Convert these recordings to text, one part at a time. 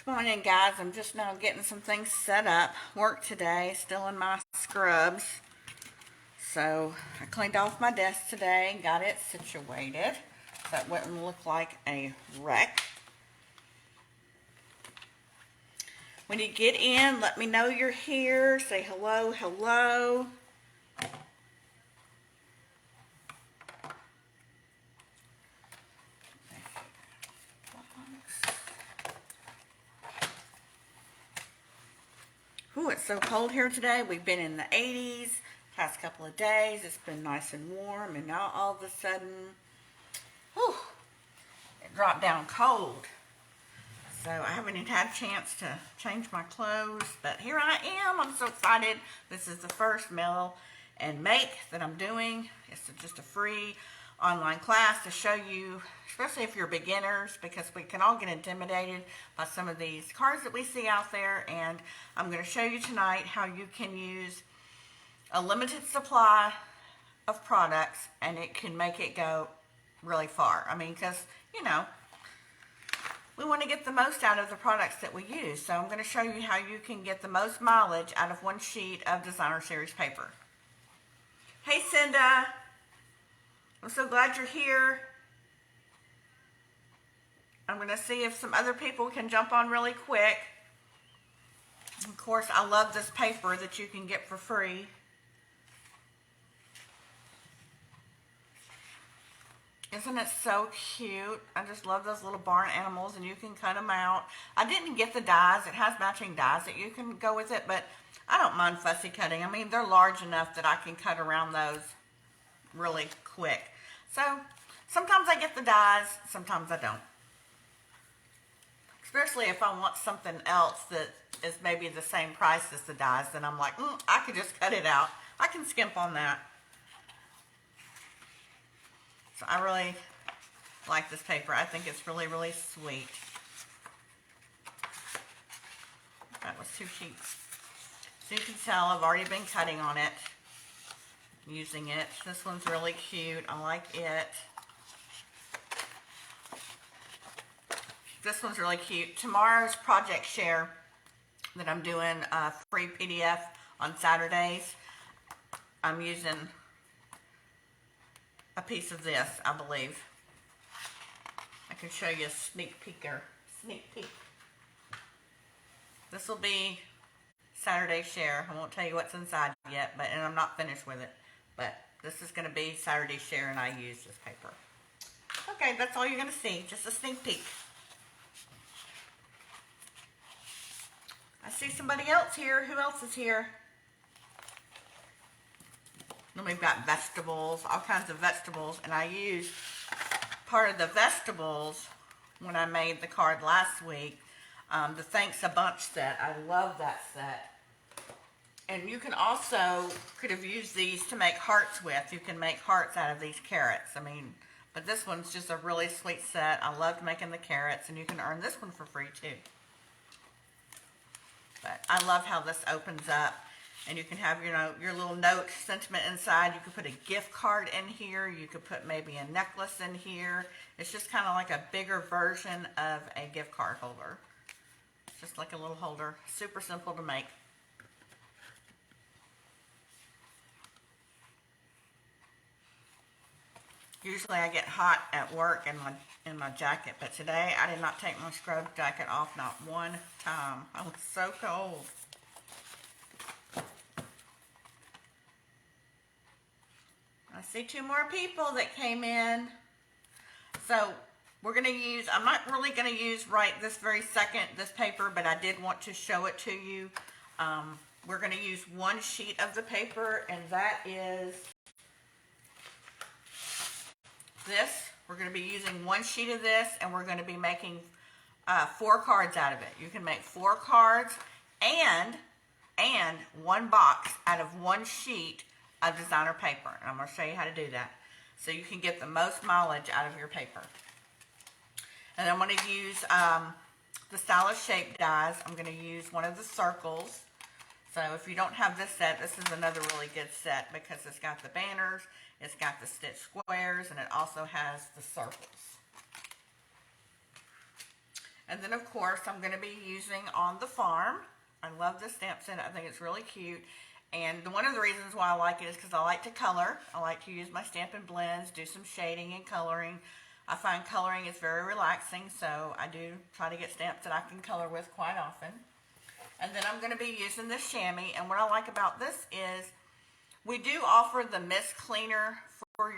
Come on in, guys. I'm just now getting some things set up. Work today, still in my scrubs. So I cleaned off my desk today, got it situated so it wouldn't look like a wreck. When you get in, let me know you're here. Say hello, hello. Ooh, it's so cold here today. We've been in the 80s past couple of days. It's been nice and warm, and now all of a sudden, whew, it dropped down cold. So I haven't even had a chance to change my clothes, but here I am. I'm so excited. This is the first mail and make that I'm doing. It's just a free online class to show you, especially if you're beginners, because we can all get intimidated by some of these cards that we see out there. And I'm going to show you tonight how you can use a limited supply of products and it can make it go really far. I mean, because, you know, we want to get the most out of the products that we use. So I'm going to show you how you can get the most mileage out of one sheet of designer series paper. Hey, Cinda. I'm so glad you're here. I'm going to see if some other people can jump on really quick. Of course, I love this paper that you can get for free. Isn't it so cute? I just love those little barn animals, and you can cut them out. I didn't get the dies. It has matching dies that you can go with it, but I don't mind fussy cutting. I mean, they're large enough that I can cut around those really quick. So sometimes I get the dies, sometimes I don't. Especially if I want something else that is maybe the same price as the dies, then I'm like, I could just cut it out. I can skimp on that. So I really like this paper. I think it's really, really sweet. That was 2 sheets. So you can tell I've already been cutting on it, using it. This one's really cute. I like it. This one's really cute. Tomorrow's project share that I'm doing a free PDF on Saturdays, I'm using a piece of this, I believe. I can show you a sneak peek. This will be Saturday share. I won't tell you what's inside yet, and I'm not finished with it. But this is going to be Saturday share, and I use this paper. Okay, that's all you're going to see. Just a sneak peek. I see somebody else here. Who else is here? Then we've got vegetables, all kinds of vegetables, and I used part of the vegetables when I made the card last week, the Thanks a Bunch set. I love that set. And you can also, could have used these to make hearts with. You can make hearts out of these carrots. I mean, but this one's just a really sweet set. I loved making the carrots, and you can earn this one for free too. But I love how this opens up. And you can have, you know, your little note sentiment inside. You could put a gift card in here. You could put maybe a necklace in here. It's just kind of like a bigger version of a gift card holder. It's just like a little holder. Super simple to make. Usually I get hot at work in my jacket, but today I did not take my scrub jacket off not one time. I was so cold. I see 2 more people that came in. So we're going to use, I'm not really going to use right this very second this paper, but I did want to show it to you. We're going to use 1 sheet of the paper, and that is this. We're going to be using 1 sheet of this, and we're going to be making 4 cards out of it. You can make 4 cards and 1 box out of 1 sheet of designer paper, and I'm going to show you how to do that so you can get the most mileage out of your paper. And I'm going to use the stylish shape dies. I'm going to use one of the circles. So if you don't have this set, this is another really good set because it's got the banners, it's got the stitch squares, and it also has the circles. And then of course I'm going to be using On the Farm. I love this stamp set. I think it's really cute. And one of the reasons why I like it is because I like to color. I like to use my Stampin' Blends, do some shading and coloring. I find coloring is very relaxing, so I do try to get stamps that I can color with quite often. And then I'm going to be using this chamois. And what I like about this is we do offer the mist cleaner for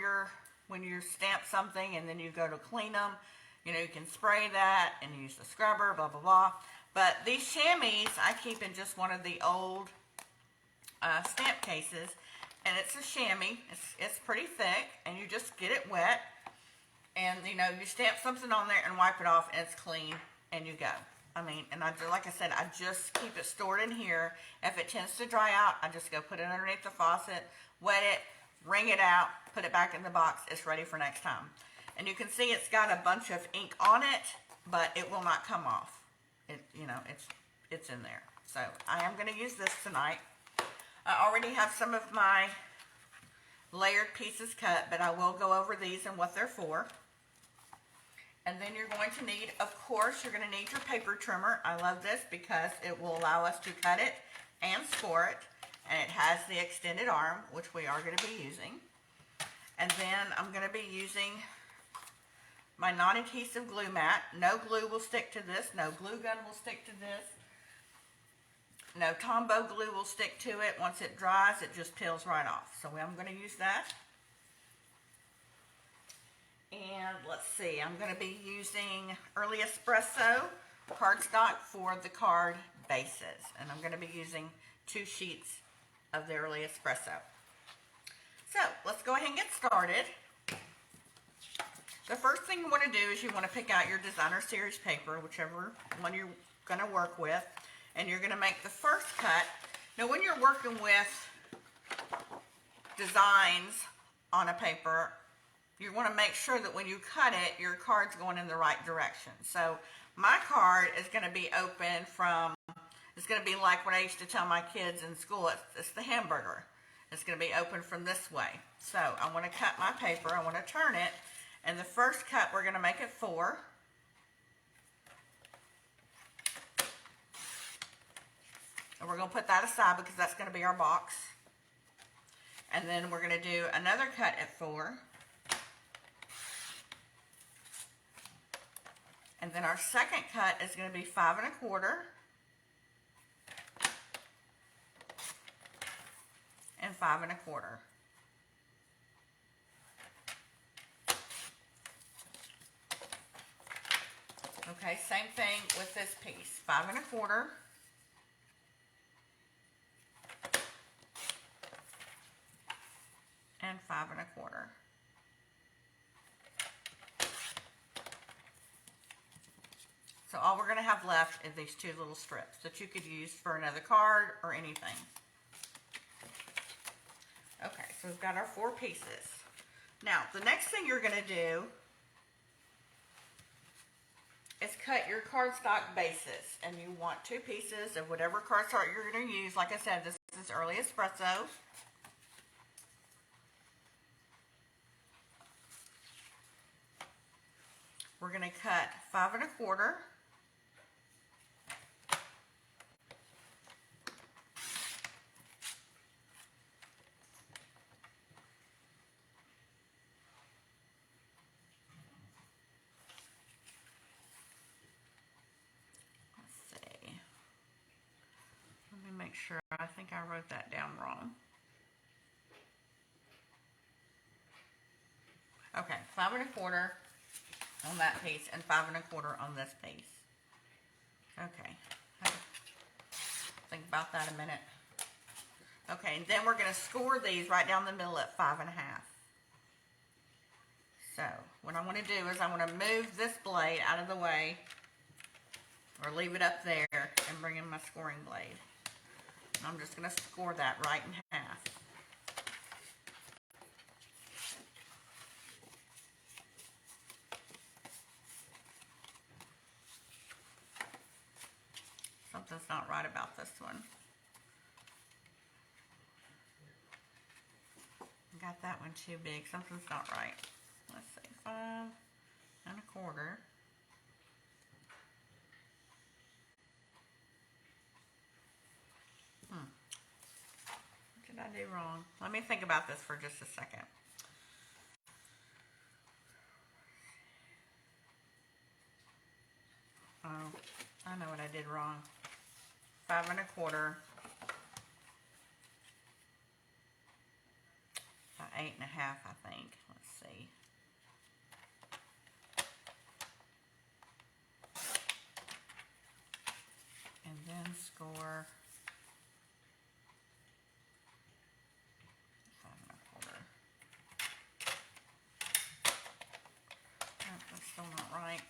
when you stamp something and then you go to clean them. You know, you can spray that and use the scrubber, blah, blah, blah. But these chamois I keep in just one of the old stamp cases. And it's a chamois. It's pretty thick, and you just get it wet. And, you know, you stamp something on there and wipe it off, and it's clean, and you go. I mean, and like I said, I just keep it stored in here. If it tends to dry out, I just go put it underneath the faucet, wet it, wring it out, put it back in the box. It's ready for next time. And you can see it's got a bunch of ink on it, but it will not come off. You know, it's in there. So I am going to use this tonight. I already have some of my layered pieces cut, but I will go over these and what they're for. And then you're going to need, of course, you're going to need your paper trimmer. I love this because it will allow us to cut it and score it. And it has the extended arm, which we are going to be using. And then I'm going to be using my non-adhesive glue mat. No glue will stick to this. No glue gun will stick to this. No Tombow glue will stick to it. Once it dries, it just peels right off. So I'm going to use that. And let's see, I'm going to be using Early Espresso cardstock for the card bases. And I'm going to be using 2 sheets of the Early Espresso. So let's go ahead and get started. The first thing you want to do is you want to pick out your designer series paper, whichever one you're going to work with. And you're going to make the first cut. Now when you're working with designs on a paper, you want to make sure that when you cut it, your card's going in the right direction. So my card is going to be open from, it's going to be like what I used to tell my kids in school, it's the hamburger. It's going to be open from this way. So I want to cut my paper, I want to turn it, and the first cut we're going to make it 4. And we're going to put that aside because that's going to be our box. And then we're going to do another cut at 4. And then our second cut is going to be 5 1/4. And 5 1/4. Okay, same thing with this piece. 5 1/4. And 5 1/4. So all we're going to have left is these 2 little strips that you could use for another card or anything. Okay, so we've got our 4 pieces. Now, the next thing you're going to do is cut your cardstock bases. And you want 2 pieces of whatever cardstock you're going to use. Like I said, this is Early Espresso. We're going to cut 5 1/4. Make sure, I think I wrote that down wrong. Okay, 5 1/4 on that piece and 5 1/4 on this piece. Okay, think about that a minute. Okay, and then we're going to score these right down the middle at 5 1/2. So what I want to do is I want to move this blade out of the way, or leave it up there, and bring in my scoring blade. I'm just going to score that right in half. Something's not right about this one. I got that one too big. Something's not right. Let's see, 5 1/4. I do wrong? Let me think about this for just a second. Oh, I know what I did wrong. 5 1/4 by 8 1/2, I think. Let's see. And then score 5 1/4. Oh, that's still not right.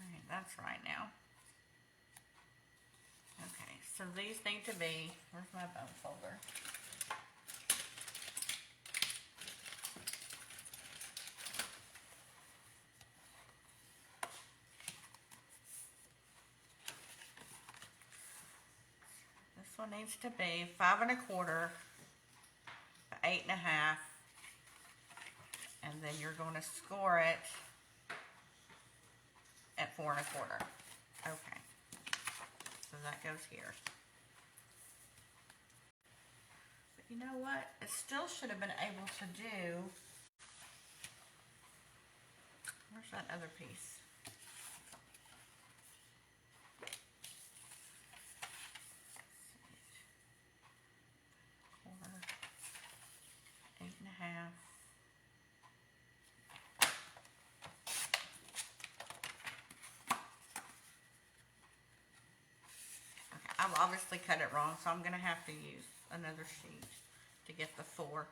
Alright, that's right now. Okay, so these need to be, where's my bone folder? This one needs to be 5 1/4 by 8 1/2, and then you're going to score it at 4 1/4. Okay, so that goes here. But you know what? It still should have been able to do. Where's that other piece? Quarter, 8 1/2. I've obviously cut it wrong, so I'm going to have to use another sheet to get the 4.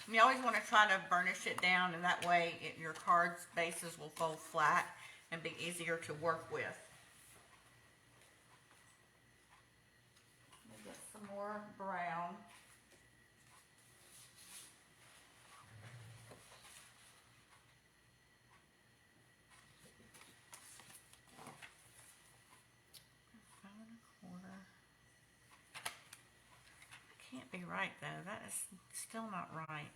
And you always want to try to burnish it down, and that way your card's bases will fold flat and be easier to work with. Let me get some more brown. Can't be right though. That is still not right.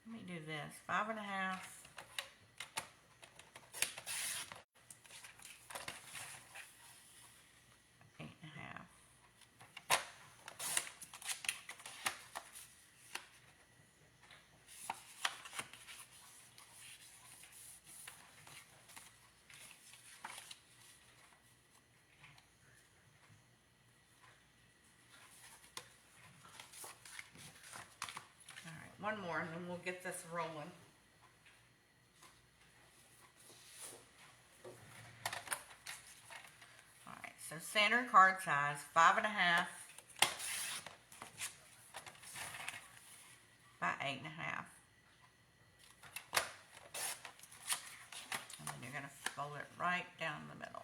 Let me do this. 5 1/2. 8 1/2. One more and then we'll get this rolling. Alright, so standard card size, 5 1/2 by 8 1/2. And then you're going to fold it right down the middle.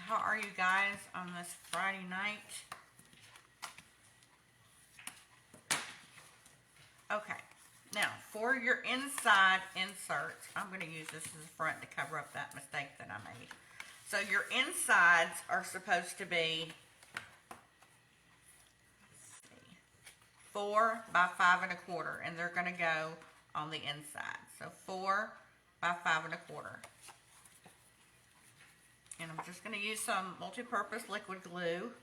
How are you guys on this Friday night? Okay, now for your inside inserts, I'm going to use this as a front to cover up that mistake that I made. So your insides are supposed to be, let's see, 4 by 5 1/4, and they're going to go on the inside. So 4 by 5 1/4. And I'm just going to use some multi-purpose liquid glue.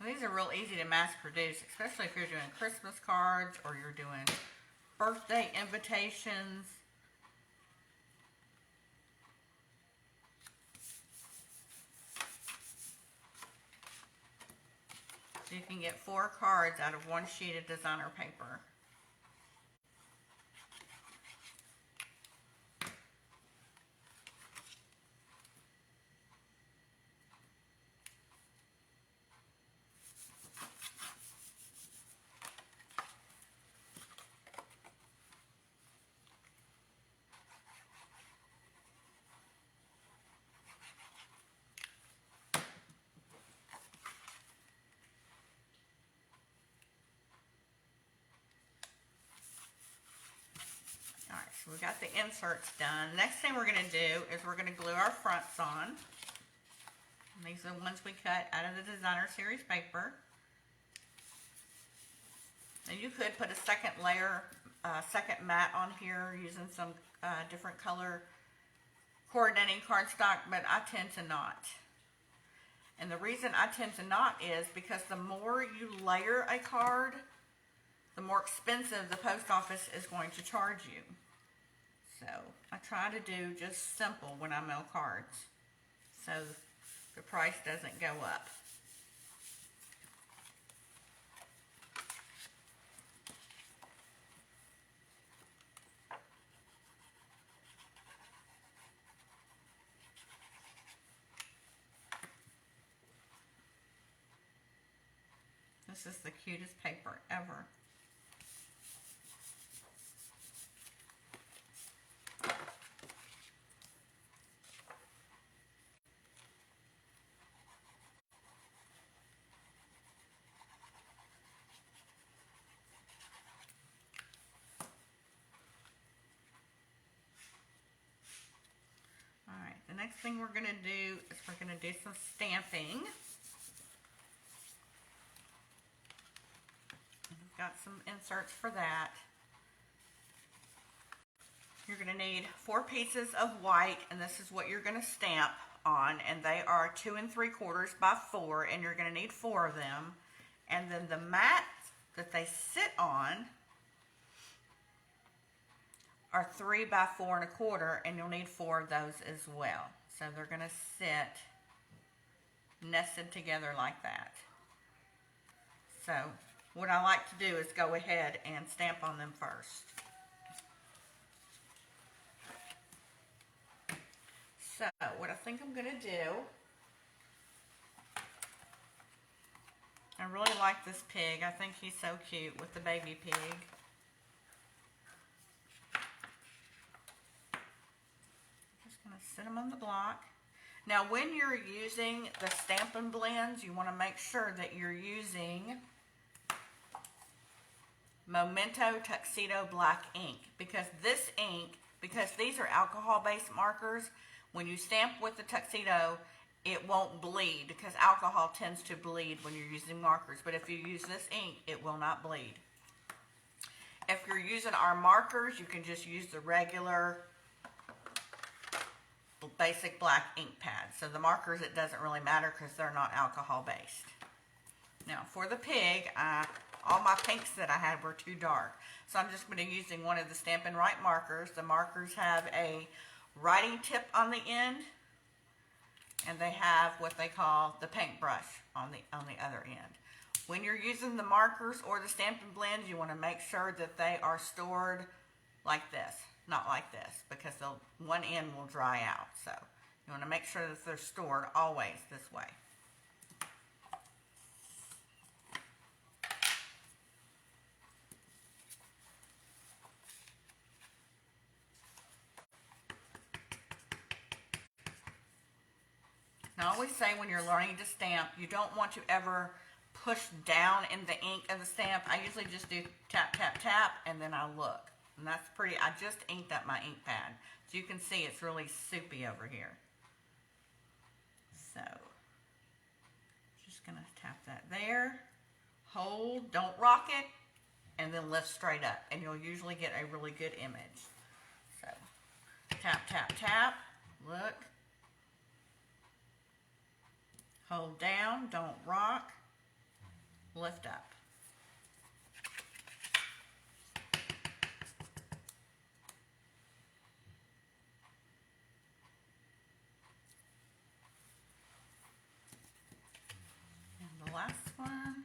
These are real easy to mass produce, especially if you're doing Christmas cards or you're doing birthday invitations. So you can get 4 cards out of one sheet of designer paper. got the inserts done. Next thing we're going to do is we're going to glue our fronts on. And these are the ones we cut out of the Designer Series paper. And you could put a second layer, second mat on here using some different color coordinating cardstock, but I tend to not. And the reason I tend to not is because the more you layer a card, the more expensive the post office is going to charge you. So I try to do just simple when I mail cards, so the price doesn't go up. This is the cutest paper ever. Alright, the next thing we're going to do is we're going to do some stamping. We've got some inserts for that. You're going to need 4 pieces of white, and this is what you're going to stamp on, and they are 2 3/4 by 4, and you're going to need 4 of them. And then the mats that they sit on are 3 by 4 1/4, and you'll need 4 of those as well. So they're going to sit nested together like that. So what I like to do is go ahead and stamp on them first. So what I think I'm going to do, I really like this pig. I think he's so cute with the baby pig. Just going to sit him on the block. Now when you're using the Stampin' Blends, you want to make sure that you're using Memento Tuxedo Black ink, because this ink, because these are alcohol-based markers, when you stamp with the Tuxedo, it won't bleed, because alcohol tends to bleed when you're using markers. But if you use this ink, it will not bleed. If you're using our markers, you can just use the regular basic black ink pad. So the markers, it doesn't really matter because they're not alcohol-based. Now for the pig, all my pinks that I had were too dark. So I'm just going to be using one of the Stampin' Right markers. The markers have a writing tip on the end, and they have what they call the paintbrush on the other end. When you're using the markers or the Stampin' Blends, you want to make sure that they are stored like this, not like this, because one end will dry out. So you want to make sure that they're stored always this way. Now, I always say when you're learning to stamp, you don't want to ever push down in the ink of the stamp. I usually just do tap, tap, tap, and then I look. And that's pretty. I just inked up my ink pad. So you can see it's really soupy over here. So, just going to tap that there. Hold, don't rock it, and then lift straight up. And you'll usually get a really good image. So, tap, tap, tap. Look. Hold down, don't rock, lift up. And the last one.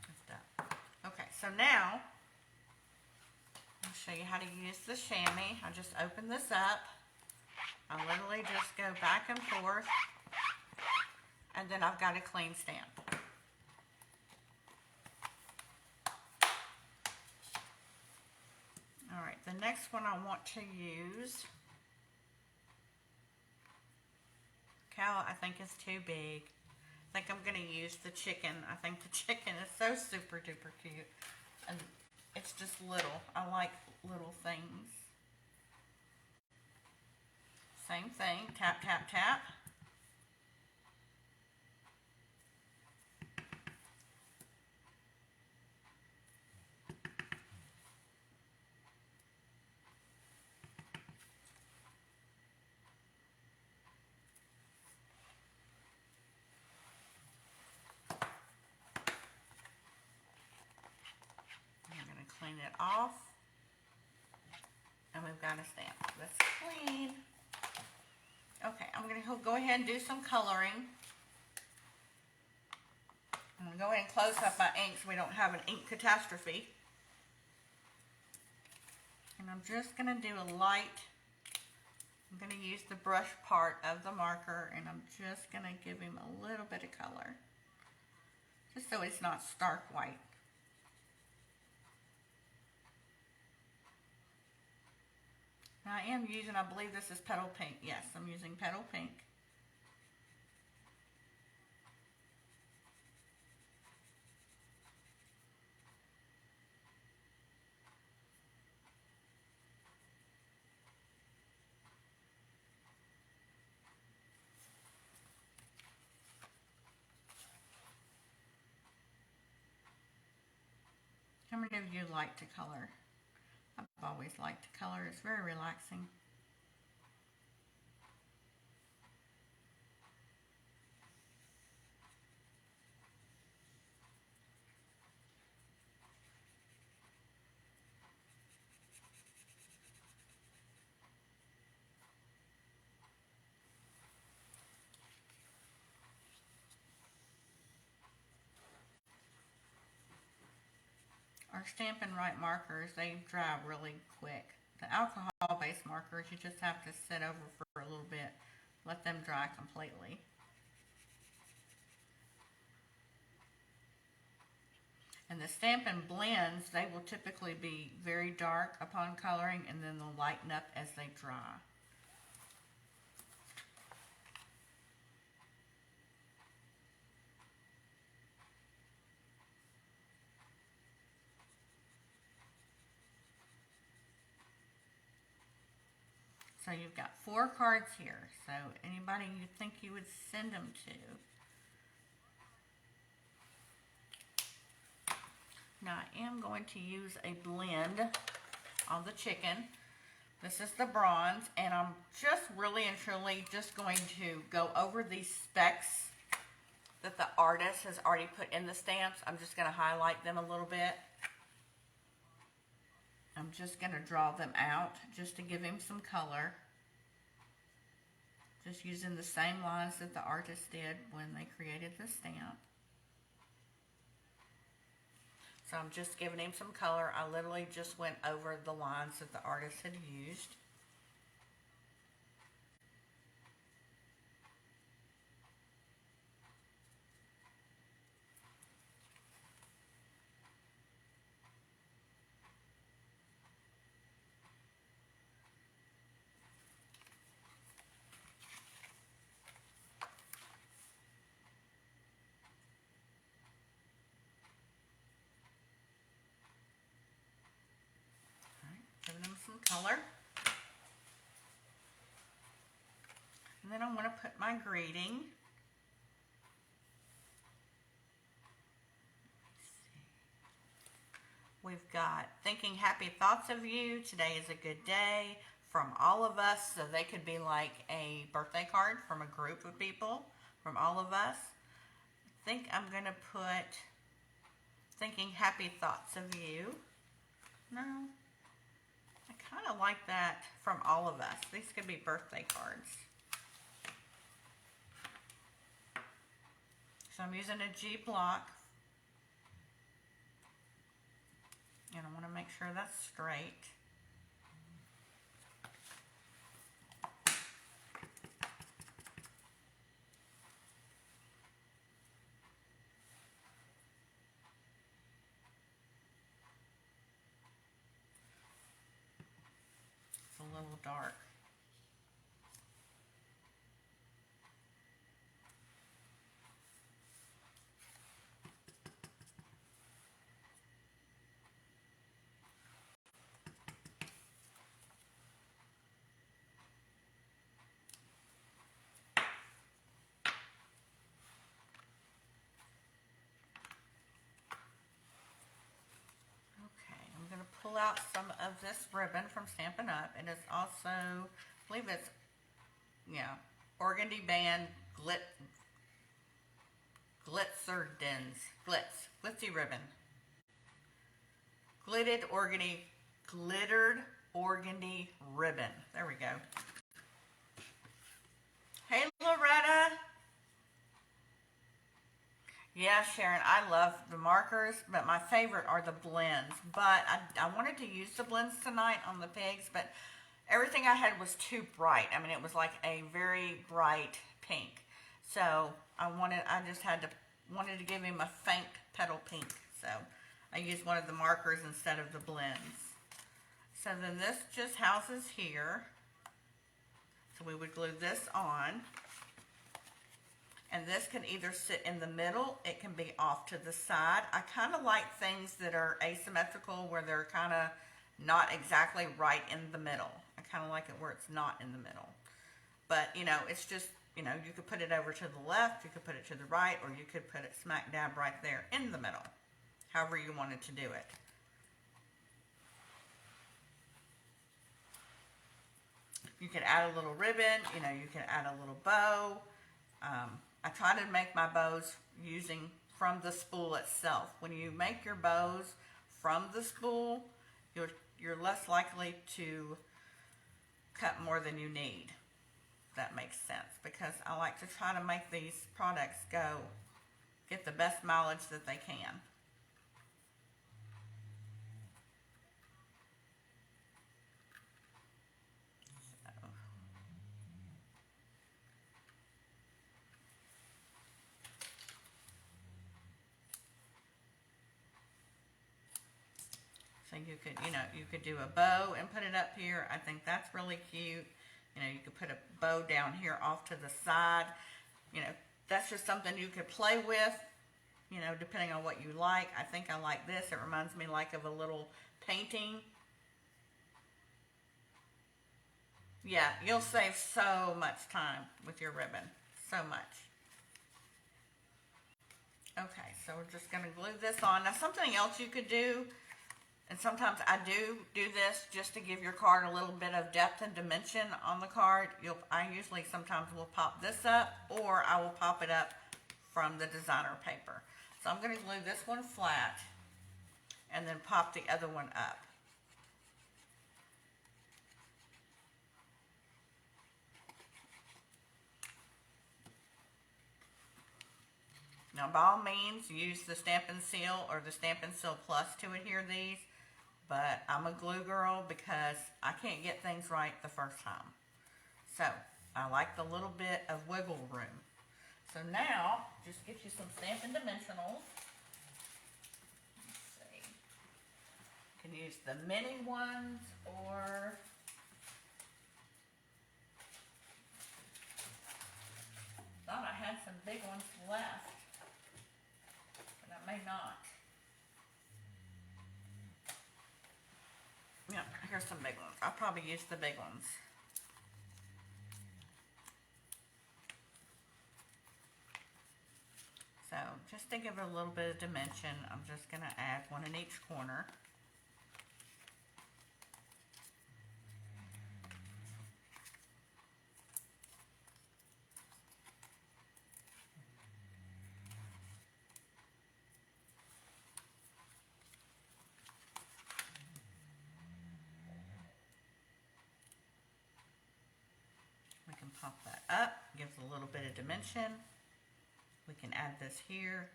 Lift up. Okay, so now I'll show you how to use the chamois. I'll just open this up. I literally just go back and forth, and then I've got a clean stamp. Alright, the next one I want to use, cow I think is too big. I think I'm going to use the chicken. I think the chicken is so super duper cute. And it's just little. I like little things. Same thing, tap, tap, tap. I'm going to clean it off. And we've got a stamp. That's clean. Okay, I'm going to go ahead and do some coloring. I'm going to go ahead and close up my ink so we don't have an ink catastrophe. And I'm just going to do a light, I'm going to use the brush part of the marker, and I'm just going to give him a little bit of color. Just so it's not stark white. Now I am using, I believe this is petal pink. Yes, I'm using petal pink. How many of you like to color? I've always liked to color. It's very relaxing. Our Stampin' Right markers, they dry really quick. The alcohol-based markers, you just have to sit over for a little bit, let them dry completely. And the Stampin' Blends, they will typically be very dark upon coloring, and then they'll lighten up as they dry. So you've got 4 cards here. So anybody you think you would send them to. Now I am going to use a blend on the chicken. This is the bronze, and I'm just really and truly just going to go over these specks that the artist has already put in the stamps. I'm just going to highlight them a little bit. I'm just going to draw them out just to give him some color. Just using the same lines that the artist did when they created the stamp. So I'm just giving him some color. I literally just went over the lines that the artist had used. Giving them some color. And then I'm going to put my greeting. We've got thinking happy thoughts of you. Today is a good day from all of us. So they could be like a birthday card from a group of people, from all of us. I think I'm going to put thinking happy thoughts of you. No. I kind of like that from all of us. These could be birthday cards. So I'm using a G block. And I want to make sure that's straight. It's a little dark. out some of this ribbon from Stampin' Up. It is also, I believe it's, yeah, Organdy Band glitzy ribbon. Glittered organdy ribbon. There we go. Hey, Loretta. Yeah, Sharon, I love the markers, but my favorite are the blends. But I wanted to use the blends tonight on the pigs, but everything I had was too bright. I mean, it was like a very bright pink. So wanted to give him a faint petal pink. So I used one of the markers instead of the blends. So then this just houses here. So we would glue this on. And this can either sit in the middle, it can be off to the side. I kind of like things that are asymmetrical, where they're kind of not exactly right in the middle. I kind of like it where it's not in the middle. But, you know, it's just, you know, you could put it over to the left, you could put it to the right, or you could put it smack dab right there in the middle. However you wanted to do it. You can add a little ribbon, you know, you can add a little bow. I try to make my bows using from the spool itself. When you make your bows from the spool, you're less likely to cut more than you need. If that makes sense, because I like to try to make these products get the best mileage that they can. So you could, you know, you could do a bow and put it up here. I think that's really cute. You know, you could put a bow down here off to the side. You know, that's just something you could play with, you know, depending on what you like. I think I like this. It reminds me like of a little painting. Yeah, you'll save so much time with your ribbon. So much. Okay, so we're just going to glue this on. Now, something else you could do, and sometimes I do this just to give your card a little bit of depth and dimension on the card. I usually sometimes will pop this up, or I will pop it up from the designer paper. So I'm going to glue this one flat and then pop the other one up. Now, by all means, use the Stampin' Seal or the Stampin' Seal Plus to adhere these. But I'm a glue girl because I can't get things right the first time. So I like the little bit of wiggle room. So now, just get you some Stampin' Dimensionals. Let's see. You can use the mini ones, or thought I had some big ones left, but I may not. Yeah, here's some big ones. I'll probably use the big ones. So, just to give it a little bit of dimension, I'm just going to add one in each corner. We can pop that up, gives a little bit of dimension. We can add this here,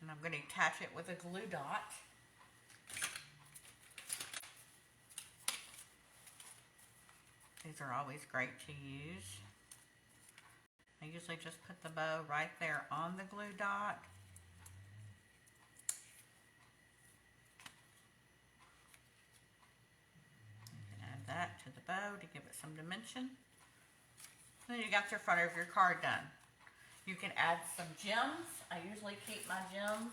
and I'm going to attach it with a glue dot. These are always great to use. I usually just put the bow right there on the glue dot. You can add that to the bow to give it some dimension. Then you got your front of your card done. You can add some gems. I usually keep my gems.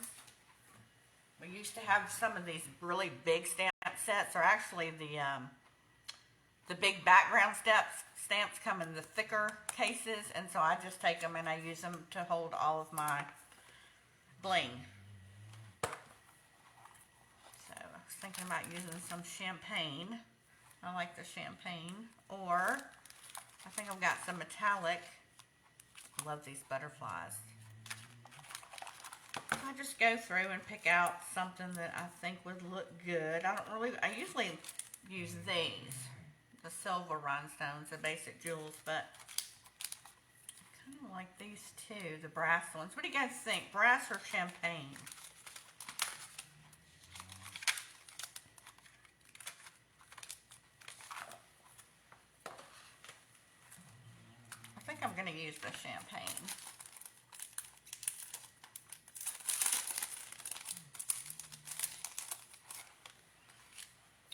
We used to have some of these really big stamp sets, or actually the big background stamps come in the thicker cases, and so I just take them and I use them to hold all of my bling. So thinking about using some champagne. I like the champagne. Or I think I've got some metallic. I love these butterflies. So I just go through and pick out something that I think would look good. I usually use these, the silver rhinestones, the basic jewels, but I kind of like these too, the brass ones. What do you guys think, brass or champagne? I think I'm going to use the champagne.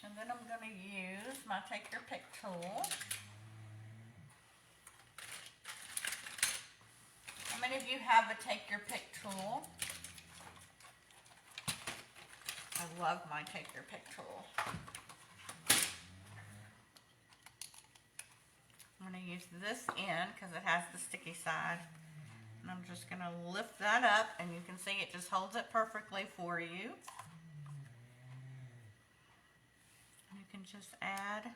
And then I'm going to use my Take Your Pick tool. How many of you have a Take Your Pick tool? I love my Take Your Pick tool. I'm going to use this end because it has the sticky side. And I'm just going to lift that up, and you can see it just holds it perfectly for you. You can just add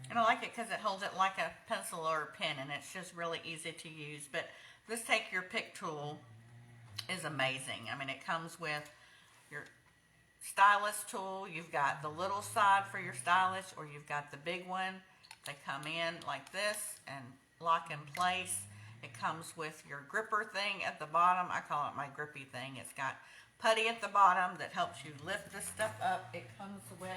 and I like it because it holds it like a pencil or a pen, and it's just really easy to use. But this Take Your Pick tool is amazing. I mean, it comes with your stylus tool. You've got the little side for your stylus, or you've got the big one. They come in like this and lock in place. It comes with your gripper thing at the bottom. I call it my grippy thing. It's got putty at the bottom that helps you lift this stuff up. It comes with,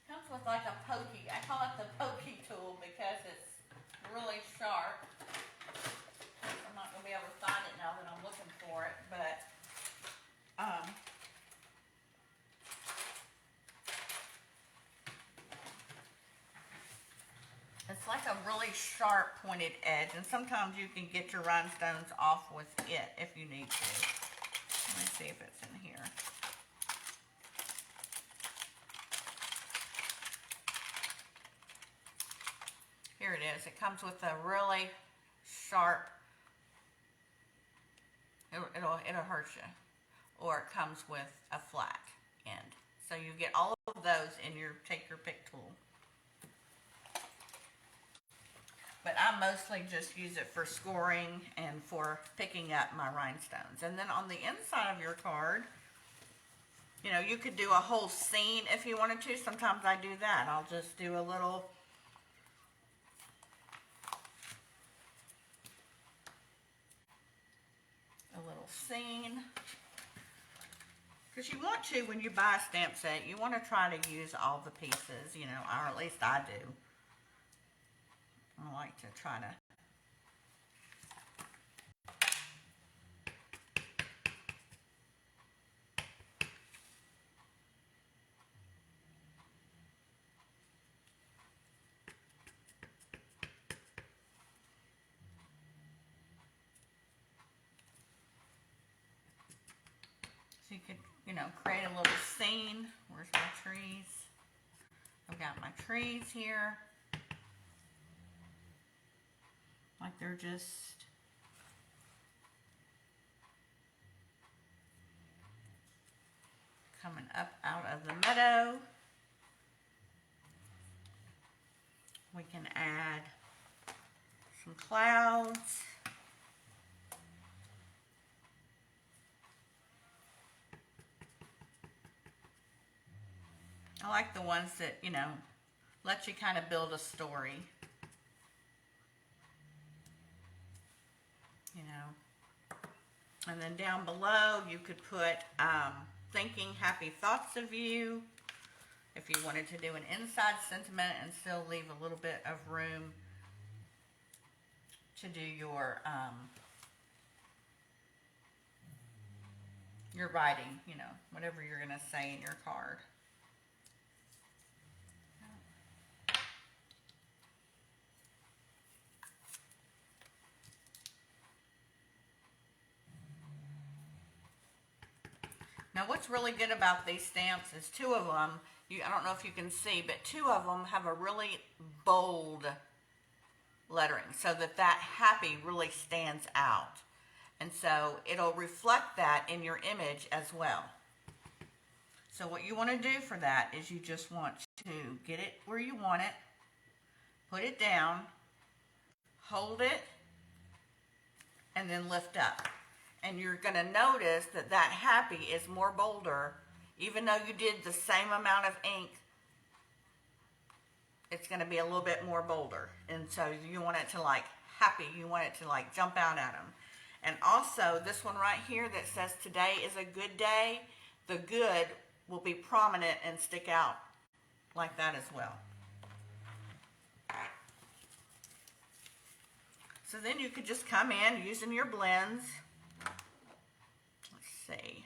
comes with like a pokey. I call it the pokey tool because it's really sharp. I'm not going to be able to find it now that I'm looking for it, but it's like a really sharp pointed edge, and sometimes you can get your rhinestones off with it if you need to. Let me see if it's in here. Here it is. It comes with a really sharp, it'll hurt you. Or it comes with a flat end. So you get all of those in your Take Your Pick tool. But I mostly just use it for scoring and for picking up my rhinestones. And then on the inside of your card, you know, you could do a whole scene if you wanted to. Sometimes I do that. I'll just do a little scene. Because you want to, when you buy a stamp set, you want to try to use all the pieces, you know, or at least I do. I like to try to. So you could, you know, create a little scene. Where's my trees? I've got my trees here. Like they're just coming up out of the meadow. We can add some clouds. I like the ones that, you know, let you kind of build a story. You know, and then down below you could put thinking happy thoughts of you if you wanted to do an inside sentiment and still leave a little bit of room to do your writing, you know, whatever you're going to say in your card. Now what's really good about these stamps is two of them, I don't know if you can see, but two of them have a really bold lettering so that happy really stands out. And so it'll reflect that in your image as well. So what you want to do for that is you just want to get it where you want it, put it down, hold it, and then lift up. And you're going to notice that happy is more bolder. Even though you did the same amount of ink, it's going to be a little bit more bolder. And so you want it to like happy, you want it to like jump out at them. And also this one right here that says today is a good day, the good will be prominent and stick out like that as well. So then you could just come in using your blends. Let's see.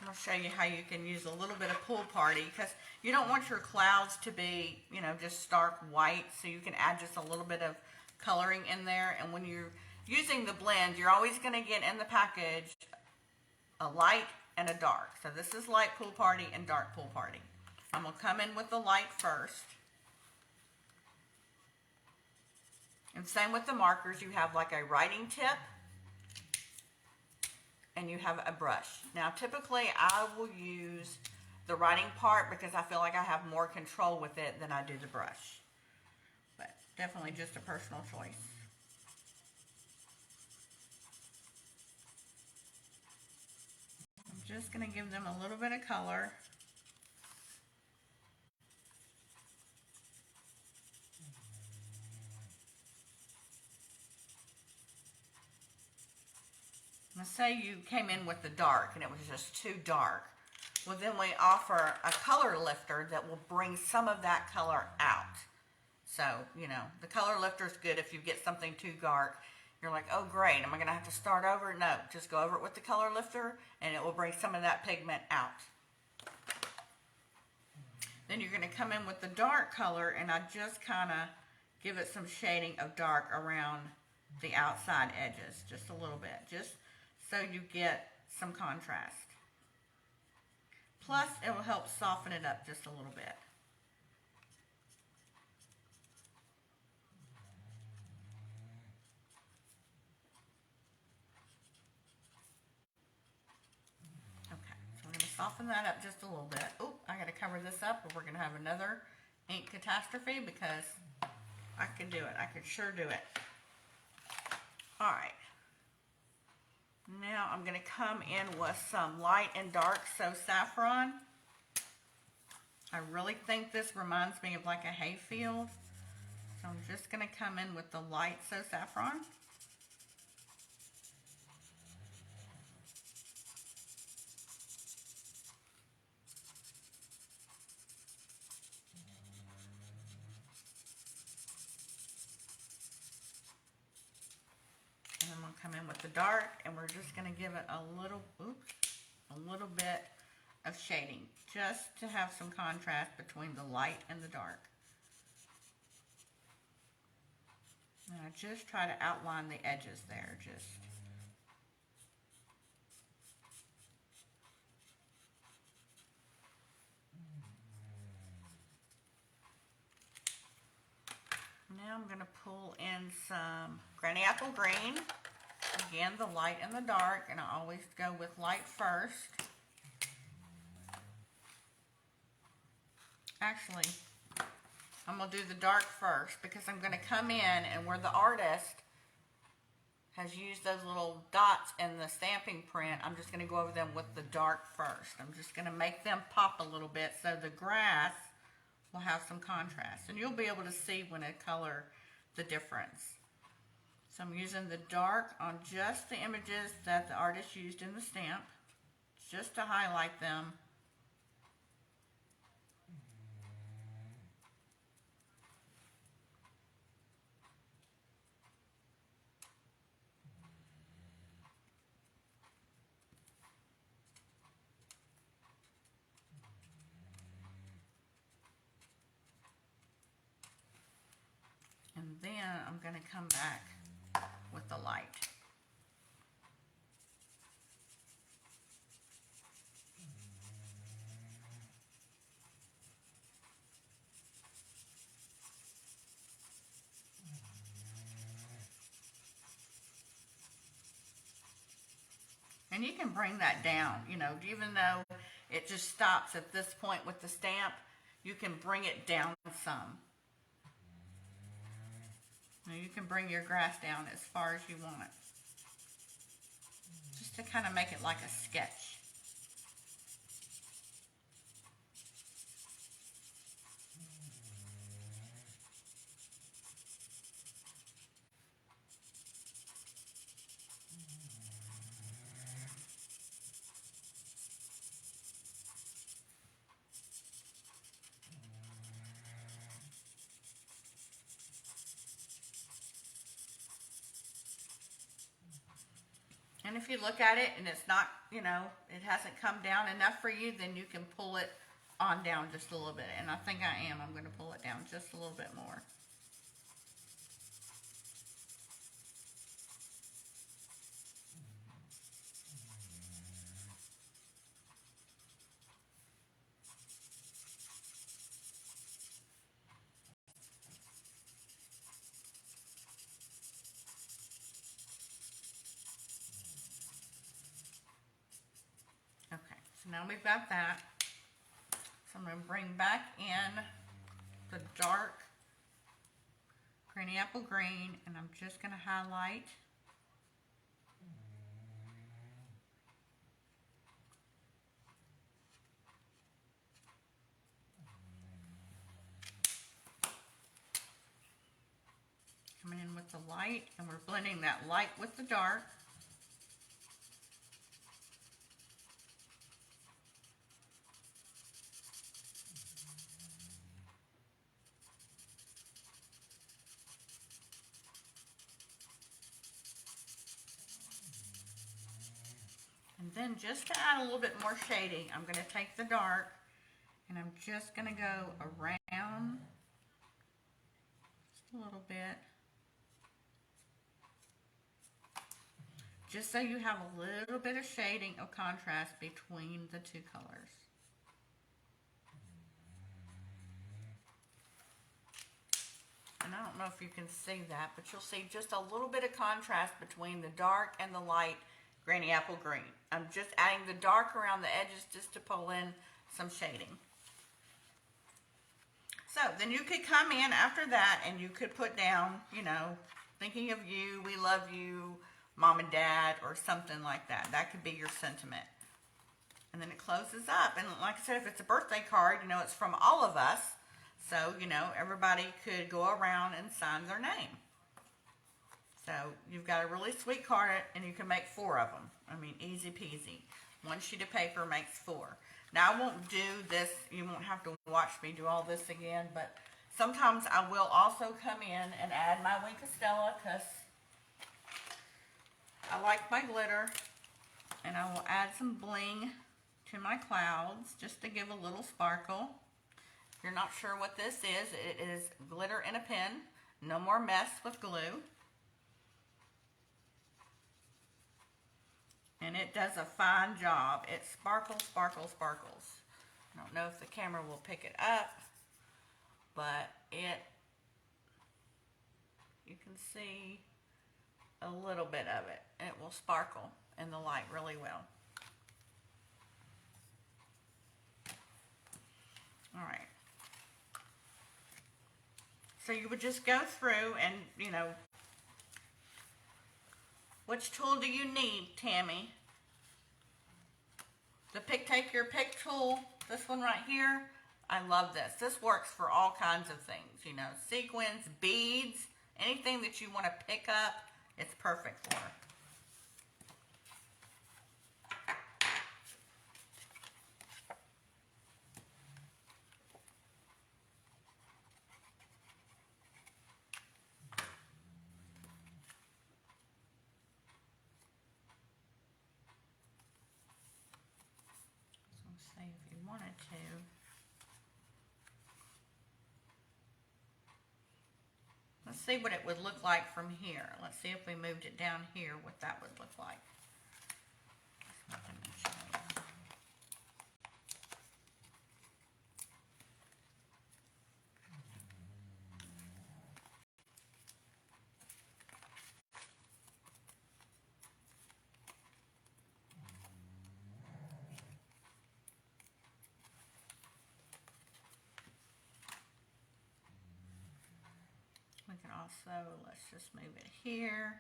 I'm going to show you how you can use a little bit of Pool Party, because you don't want your clouds to be, just stark white, so you can add just a little bit of coloring in there. And when you're using the blend, you're always going to get in the package a light and a dark. So this is light Pool Party and dark Pool Party. I'm going to come in with the light first. And same with the markers, you have like a writing tip and you have a brush. Now typically I will use the writing part because I feel like I have more control with it than I do the brush. But definitely just a personal choice. I'm just going to give them a little bit of color. Let's say you came in with the dark and it was just too dark. Well, then we offer a color lifter that will bring some of that color out. So, the color lifter is good if you get something too dark. You're like, oh great, am I going to have to start over? No, just go over it with the color lifter and it will bring some of that pigment out. Then you're going to come in with the dark color and I just kind of give it some shading of dark around the outside edges, just a little bit, just so you get some contrast. Plus, it will help soften it up just a little bit. Okay, so we're going to soften that up just a little bit. Oh, I got to cover this up or we're going to have another ink catastrophe because I can do it. I can sure do it. All right. Now I'm going to come in with some light and dark So Saffron. I really think this reminds me of like a hayfield. So I'm just going to come in with the light So Saffron. And I'm going to come in with the dark and we're just going to give it a little bit of shading just to have some contrast between the light and the dark. And I just try to outline the edges there, just. Now I'm going to pull in some Granny Apple Green. Again, the light and the dark, and I always go with light first. Actually, I'm going to do the dark first because I'm going to come in and where the artist has used those little dots in the stamping print, I'm just going to go over them with the dark first. I'm just going to make them pop a little bit so the grass will have some contrast. And you'll be able to see when I color the difference. So I'm using the dark on just the images that the artist used in the stamp, just to highlight them. And then I'm going to come back with the light. And you can bring that down, you know, even though it just stops at this point with the stamp, you can bring it down some. Now you can bring your grass down as far as you want it. Just to kind of make it like a sketch. And if you look at it and it's not, you know, it hasn't come down enough for you, then you can pull it on down just a little bit. And I think I am. I'm going to pull it down just a little bit more. Okay, so now we've got that. So I'm going to bring back in the dark granny apple green, and I'm just going to highlight. Coming in with the light, and we're blending that light with the dark. And then just to add a little bit more shading, I'm going to take the dark and I'm just going to go around just a little bit. Just so you have a little bit of shading of contrast between the two colors. And I don't know if you can see that, but you'll see just a little bit of contrast between the dark and the light granny apple green. I'm just adding the dark around the edges just to pull in some shading. So then you could come in after that and you could put down, you know, thinking of you, we love you, mom and dad, or something like that. That could be your sentiment. And then it closes up. And like I said, if it's a birthday card, you know, it's from all of us. So, you know, everybody could go around and sign their name. So you've got a really sweet card, and you can make 4 of them. I mean, easy peasy. 1 sheet of paper makes 4. Now, I won't do this. You won't have to watch me do all this again, but sometimes I will also come in and add my Wink of Stella because I like my glitter, and I will add some bling to my clouds just to give a little sparkle. If you're not sure what this is, it is glitter in a pen. No more mess with glue. And it does a fine job. It sparkles, sparkles, sparkles. I don't know if the camera will pick it up, but you can see a little bit of it. It will sparkle in the light really well. All right. So you would just go through and, you know, which tool do you need, Tammy? The Take Your Pick tool, this one right here. I love this. This works for all kinds of things, you know, sequins, beads, anything that you want to pick up, it's perfect for. Say if you wanted to. Let's see what it would look like from here. Let's see if we moved it down here, what that would look like. We can also, let's just move it here,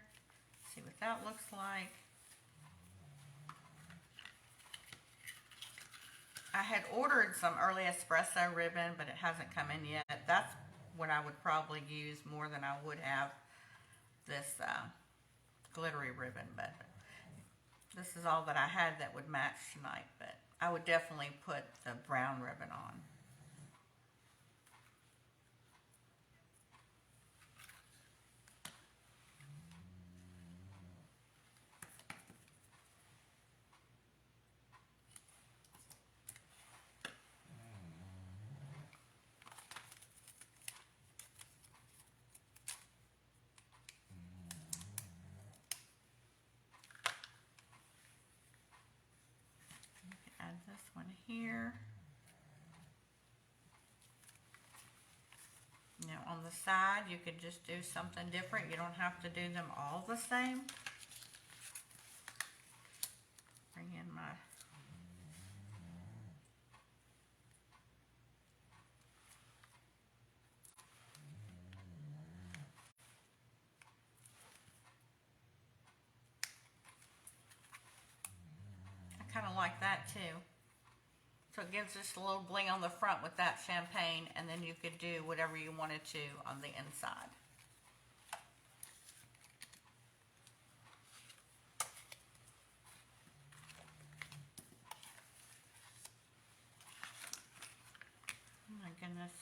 see what that looks like. I had ordered some early espresso ribbon, but it hasn't come in yet. That's what I would probably use more than I would have this glittery ribbon, but this is all that I had that would match tonight, but I would definitely put the brown ribbon on. Add this one here. Now on the side, you could just do something different. You don't have to do them all the same. Bring in my kind of like that too. So it gives just a little bling on the front with that champagne, and then you could do whatever you wanted to on the inside. Oh my goodness.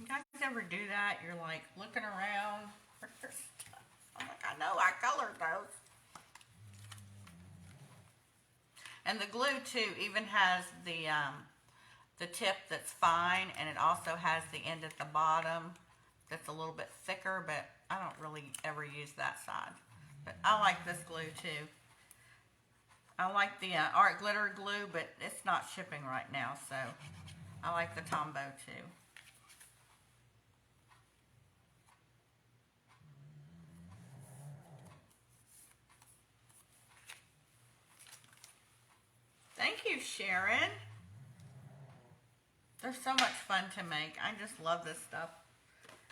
You guys ever do that? You're like looking around for your stuff. I'm like, I know I colored those. And the glue too even has the tip that's fine, and it also has the end at the bottom that's a little bit thicker, but I don't really ever use that side. But I like this glue too. I like the art glitter glue, but it's not shipping right now, so I like the Tombow too. Thank you, Sharon. They're so much fun to make. I just love this stuff.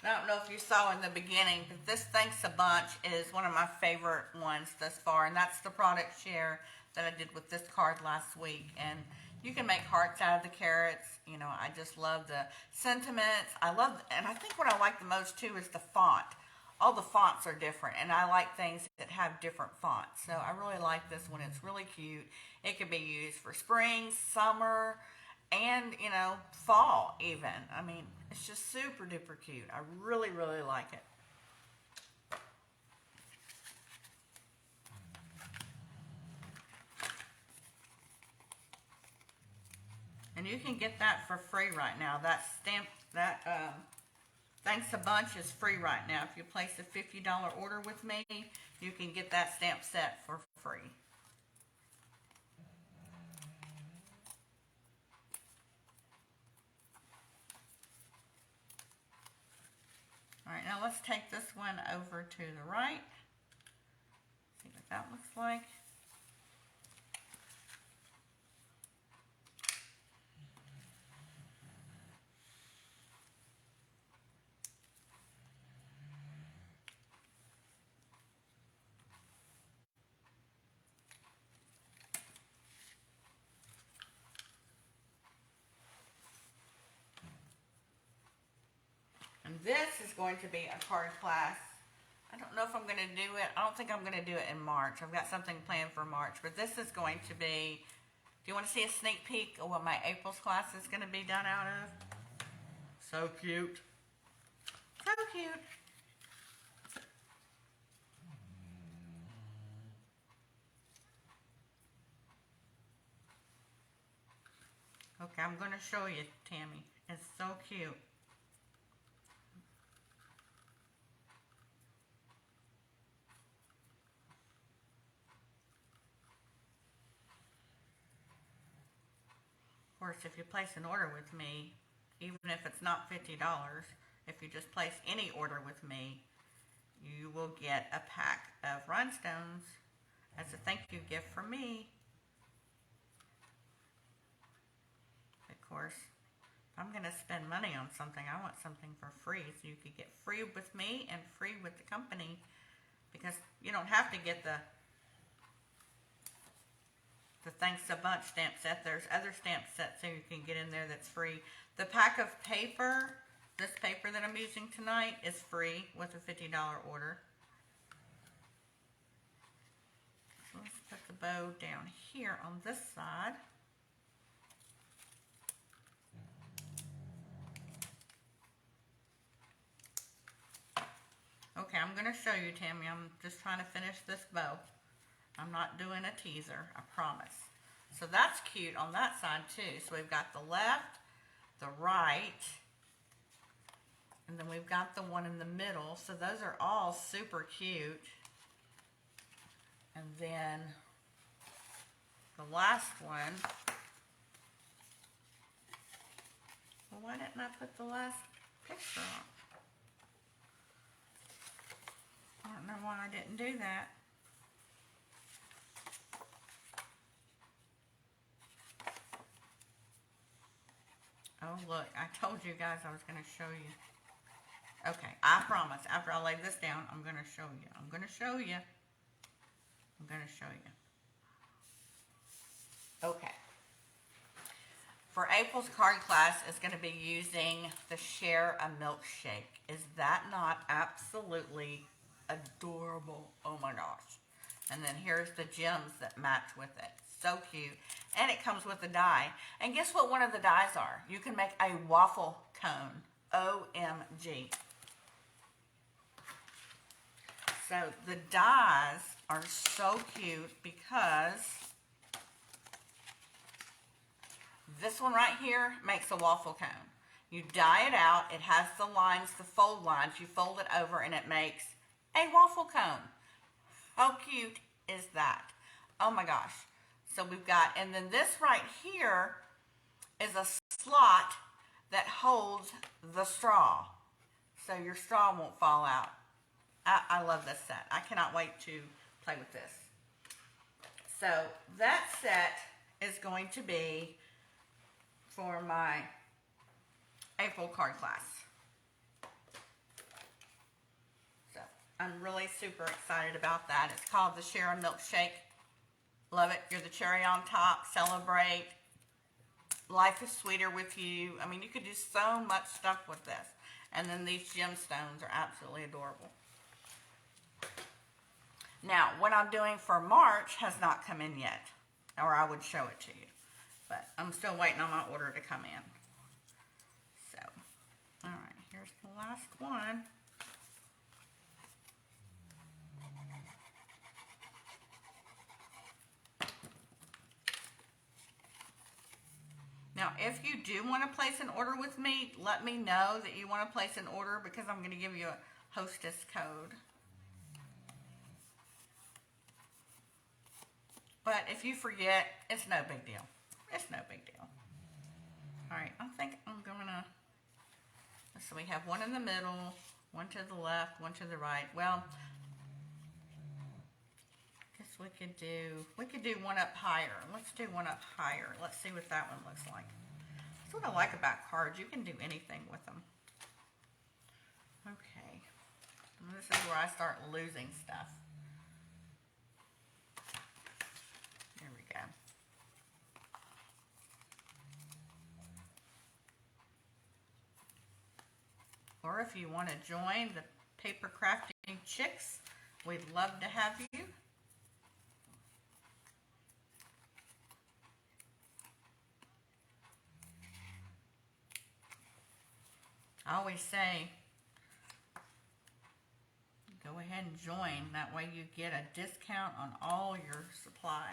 I don't know if you saw in the beginning, but this Thanks a Bunch is one of my favorite ones thus far, and that's the product share that I did with this card last week. And you can make hearts out of the carrots. You know, I just love the sentiments. And I think what I like the most too is the font. All the fonts are different, and I like things that have different fonts. So I really like this one. It's really cute. It can be used for spring, summer, and, you know, fall even. I mean, it's just super duper cute. I really, really like it. And you can get that for free right now. That stamp, that Thanks a Bunch is free right now. If you place a $50 order with me, you can get that stamp set for free. All right, now let's take this one over to the right. See what that looks like. And this is going to be a card class. I don't know if I'm going to do it. I don't think I'm going to do it in March. I've got something planned for March. But this is going to be, do you want to see a sneak peek of what my April's class is going to be done out of? So cute. So cute. Okay, I'm going to show you, Tammy. It's so cute. course, if you place an order with me, even if it's not $50, if you just place any order with me, you will get a pack of rhinestones as a thank you gift from me. Of course, if I'm going to spend money on something, I want something for free. So you could get free with me and free with the company, because you don't have to get the Thanks a Bunch stamp set. There's other stamp sets that you can get in there that's free. The pack of paper, this paper that I'm using tonight, is free with a $50 order. So let's put the bow down here on this side. Okay, I'm going to show you, Tammy. I'm just trying to finish this bow. I'm not doing a teaser, I promise. So that's cute on that side too. So we've got the left, the right, and then we've got the one in the middle. So those are all super cute. And then the last one, well, why didn't I put the last picture on? I don't know why I didn't do that. Oh, look, I told you guys I was going to show you. Okay, I promise, after I lay this down, I'm going to show you. I'm going to show you. I'm going to show you. Okay. For April's card class, is going to be using the Share a Milkshake. Is that not absolutely adorable? Oh my gosh. And then here's the gems that match with it. So cute. And it comes with a die. And guess what one of the dies are? You can make a waffle cone. OMG. So the dies are so cute because this one right here makes a waffle cone. You die it out. It has the lines, the fold lines. You fold it over and it makes a waffle cone. How cute is that? Oh my gosh. So we've got, and then this right here is a slot that holds the straw. So your straw won't fall out. I love this set. I cannot wait to play with this. So that set is going to be for my April card class. So I'm really super excited about that. It's called the Share a Milkshake. Love it. You're the cherry on top. Celebrate. Life is sweeter with you. I mean, you could do so much stuff with this. And then these gemstones are absolutely adorable. Now, what I'm doing for March has not come in yet, or I would show it to you. But I'm still waiting on my order to come in. So, all right, here's the last one. Now, if you do want to place an order with me, let me know that you want to place an order, because I'm going to give you a hostess code. But if you forget, it's no big deal. It's no big deal. All right, I think I'm going to, so we have one in the middle, one to the left, one to the right. Well, I guess we could do one up higher. Let's do one up higher. Let's see what that one looks like. That's what I like about cards. You can do anything with them. Okay. And this is where I start losing stuff. There we go. Or if you want to join the paper crafting chicks, we'd love to have you. I always say, go ahead and join. That way you get a discount on all your supplies.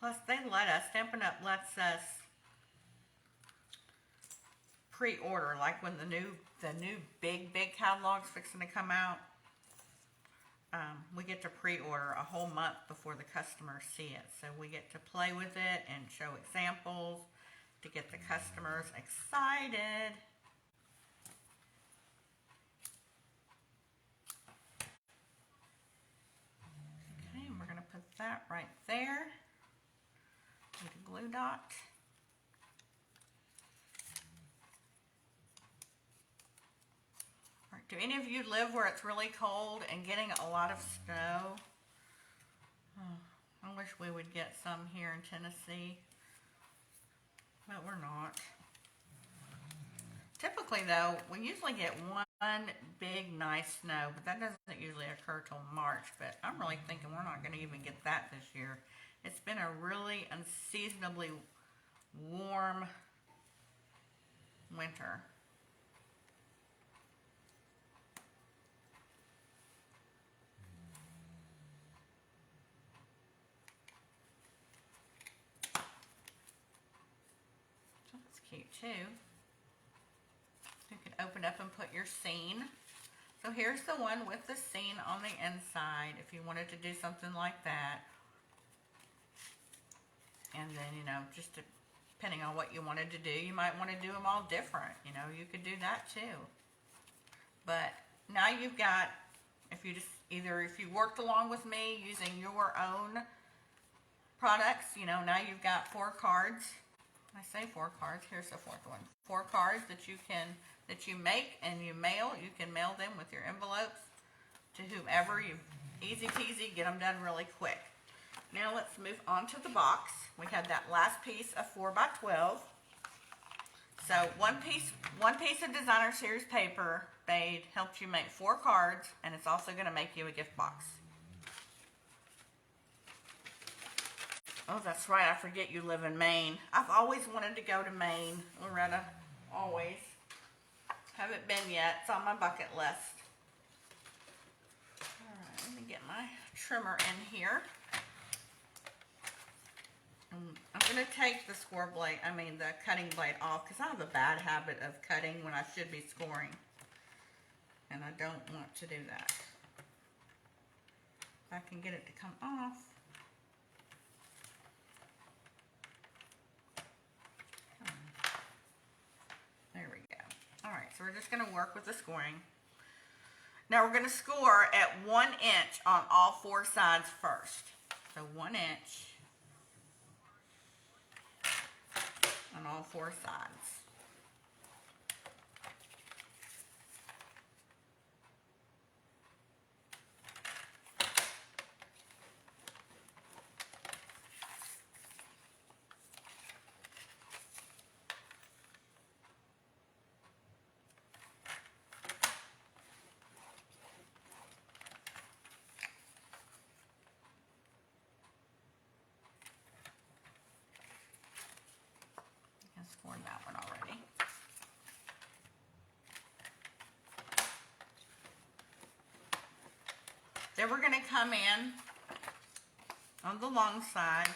Plus, they let us, Stampin' Up! Lets us pre-order, like when the new big catalog's fixing to come out. We get to pre-order a whole month before the customers see it. So we get to play with it and show examples to get the customers excited. Okay, and we're going to put that right there with a glue dot. Do any of you live where it's really cold and getting a lot of snow? Oh, I wish we would get some here in Tennessee, but we're not. Typically though, we usually get one big nice snow, but that doesn't usually occur till March, but I'm really thinking we're not going to even get that this year. It's been a really unseasonably warm winter. Cute too. You can open up and put your scene. So here's the one with the scene on the inside if you wanted to do something like that. And then, you know, just depending on what you wanted to do, you might want to do them all different. You know, you could do that too. But now you've got, if you worked along with me using your own products, you know, now you've got 4 cards. I say 4 cards. Here's the 4th one. 4 cards that you make and you mail. You can mail them with your envelopes to whomever. Easy peasy. Get them done really quick. Now let's move on to the box. We had that last piece of 4x12. So one piece of designer series paper made helped you make 4 cards, and it's also going to make you a gift box. Oh, that's right. I forget you live in Maine. I've always wanted to go to Maine, Loretta. Always. Haven't been yet. It's on my bucket list. All right, let me get my trimmer in here. I'm going to take the the cutting blade off because I have a bad habit of cutting when I should be scoring. And I don't want to do that. If I can get it to come off. There we go. All right, so we're just going to work with the scoring. Now we're going to score at 1 inch on all 4 sides first. So 1 inch on all 4 sides. Scored that one already. Then we're going to come in on the long side,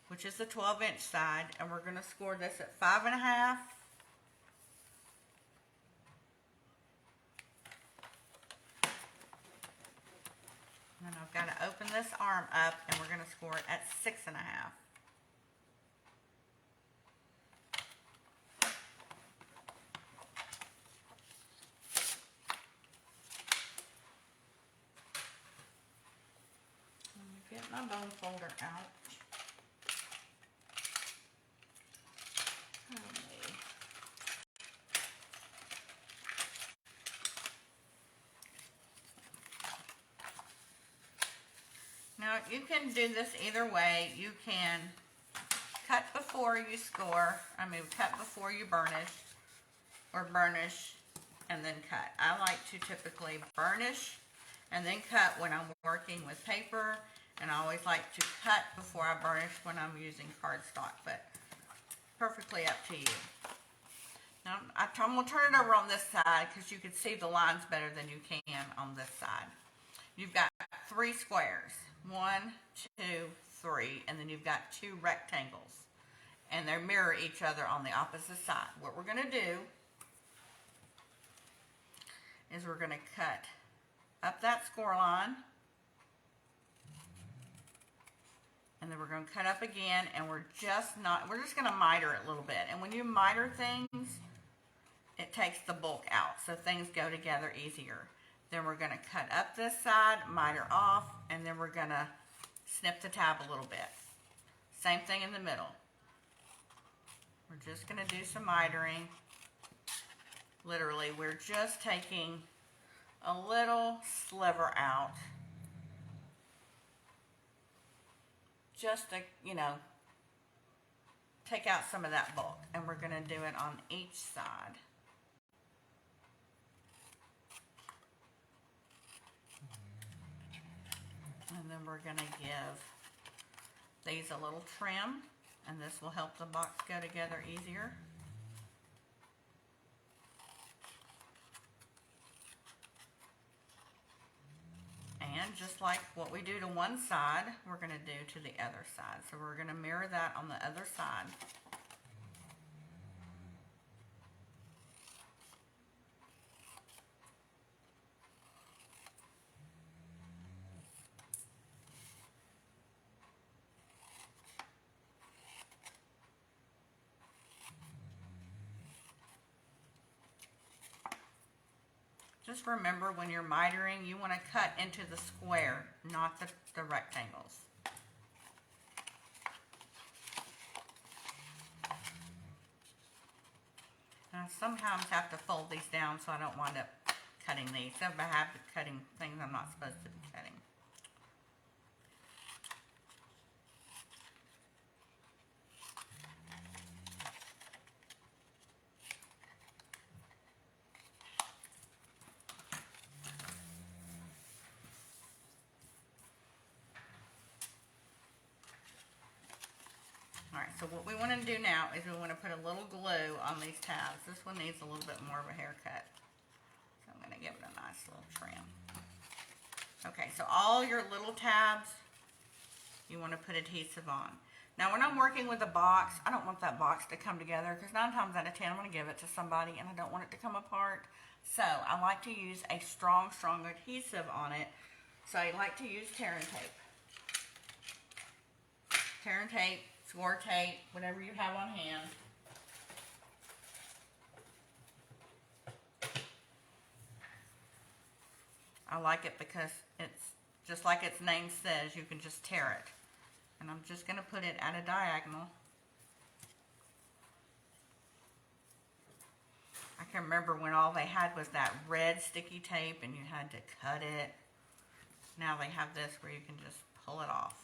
which is the 12-inch side, and we're going to score this at 5.5. And I've got to open this arm up, and we're going to score it at 6.5. Get my bone folder out. Now you can do this either way. You can cut before you score. Cut before you burnish, or burnish and then cut. I like to typically burnish and then cut when I'm working with paper. And I always like to cut before I burnish when I'm using cardstock, but perfectly up to you. Now, I'm going to turn it over on this side because you can see the lines better than you can on this side. You've got 3 squares. 1, 2, 3, and then you've got 2 rectangles. And and they mirror each other on the opposite side. What we're going to do is we're going to cut up that score line, and then we're going to cut up again, and we're just going to miter it a little bit. And when you miter things, it takes the bulk out, so things go together easier. Then we're going to cut up this side, miter off, and then we're going to snip the tab a little bit. Same thing in the middle. We're just going to do some mitering. Literally, we're just taking a little sliver out, just to, you know, take out some of that bulk. And we're going to do it on each side. And then we're going to give these a little trim, and this will help the box go together easier. And just like what we do to one side, we're going to do to the other side. So we're going to mirror that on the other side. Just remember, when you're mitering, you want to cut into the square, not the rectangles. I sometimes have to fold these down so I don't wind up cutting these. So if I have cutting things I'm not supposed to be cutting. Alright, so what we want to do now is we want to put a little glue on these tabs. This one needs a little bit more of a haircut. So I'm going to give it a nice little trim. Okay, so all your little tabs, you want to put adhesive on. Now when I'm working with a box, I don't want that box to come together, because 9 times out of 10 I'm going to give it to somebody and I don't want it to come apart. So I like to use a strong adhesive on it. So I like to use tear and tape. Tear and tape, score tape, whatever you have on hand. I like it because it's just like its name says, you can just tear it. And I'm just going to put it at a diagonal. I can remember when all they had was that red sticky tape and you had to cut it. Now they have this where you can just pull it off.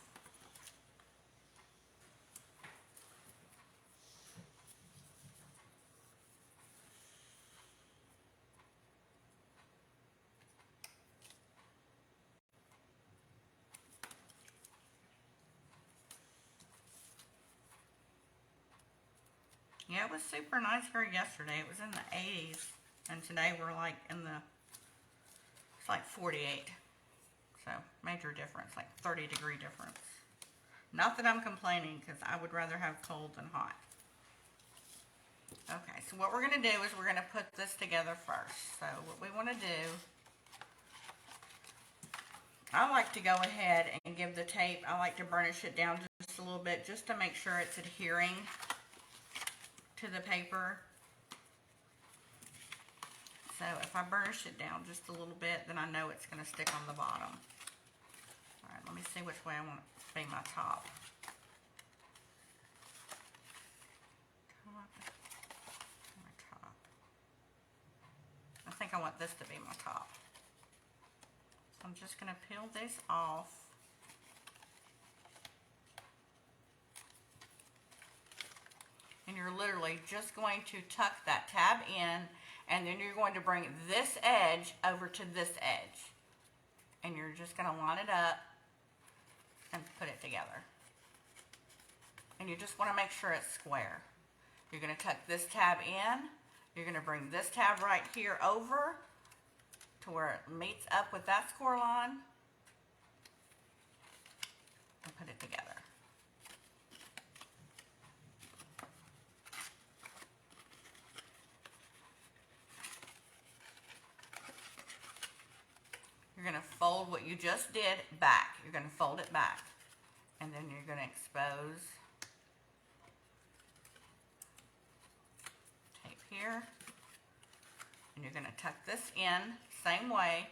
Yeah, it was super nice here yesterday. It was in the 80s, and today we're like in the, it's like 48. So, major difference, like 30-degree difference. Not that I'm complaining, because I would rather have cold than hot. Okay, so what we're going to do is we're going to put this together first. So, what we want to do, I like to go ahead and give the tape, I like to burnish it down just a little bit, just to make sure it's adhering to the paper. So if I burnish it down just a little bit, then I know it's going to stick on the bottom. Alright, let me see which way I want it to be my top. My top. I think I want this to be my top. So I'm just going to peel this off. And you're literally just going to tuck that tab in, and then you're going to bring this edge over to this edge. And you're just going to line it up and put it together. And you just want to make sure it's square. You're going to tuck this tab in. You're going to bring this tab right here over to where it meets up with that score line. And put it together. you just did back. You're going to fold it back. And then you're going to expose tape here. And you're going to tuck this in same way.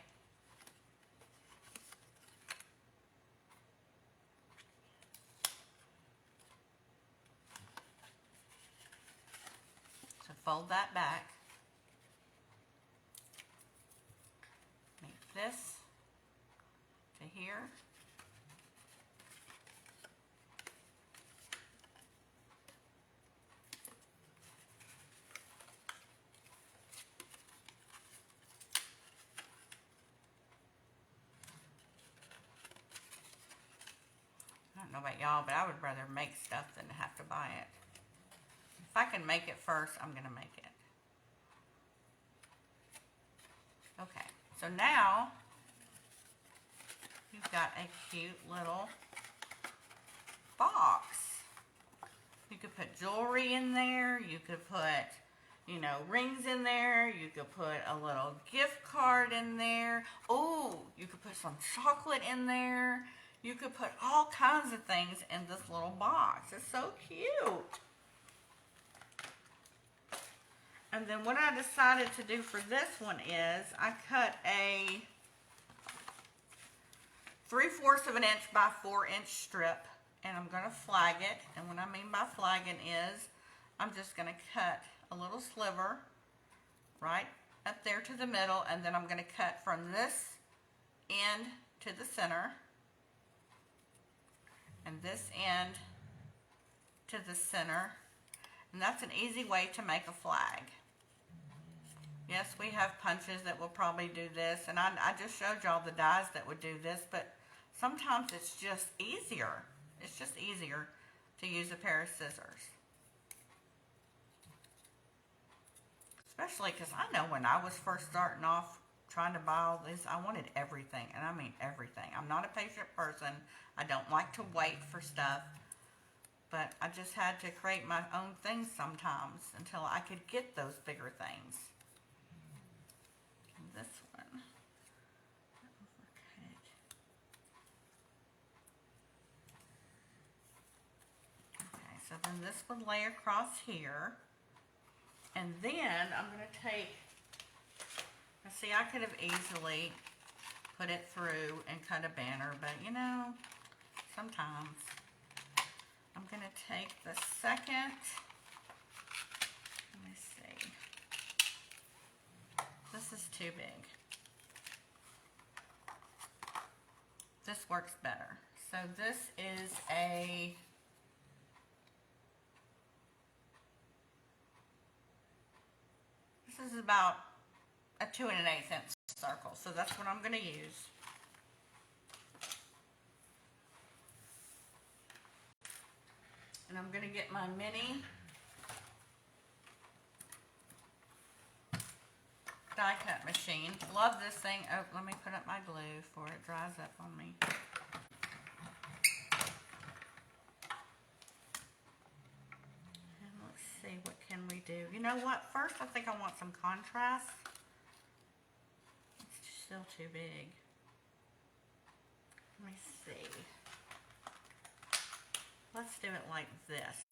So fold that back. Make this to here. I don't know about y'all, but I would rather make stuff than have to buy it. If I can make it first, I'm going to make it. Okay, so now you've got a cute little box. You could put jewelry in there. You could put, you know, rings in there. You could put a little gift card in there. Oh, you could put some chocolate in there. You could put all kinds of things in this little box. It's so cute. And then what I decided to do for this one is I cut a 3/4 of an inch by 4-inch strip, and I'm going to flag it. And what I mean by flagging is I'm just going to cut a little sliver right up there to the middle, and then I'm going to cut from this end to the center and this end to the center. And that's an easy way to make a flag. Yes, we have punches that will probably do this, and I just showed y'all the dies that would do this, but sometimes it's just easier. It's just easier to use a pair of scissors. Especially because I know when I was first starting off trying to buy all this, I wanted everything, and I mean everything. I'm not a patient person. I don't like to wait for stuff. But I just had to create my own things sometimes until I could get those bigger things. And this one. Okay, so then this would lay across here. And then I'm going to take, see, I could have easily put it through and cut a banner, but you know, sometimes. I'm going to take the second, let me see, this is too big. This works better. So this is this is about a 2 1/8 inch circle. So that's what I'm going to use. And I'm going to get my mini die cut machine. Love this thing. Oh, let me put up my glue before it dries up on me. And let's see, what can we do? You know what? First, I think I want some contrast. It's still too big. Let me see. Let's do it like this.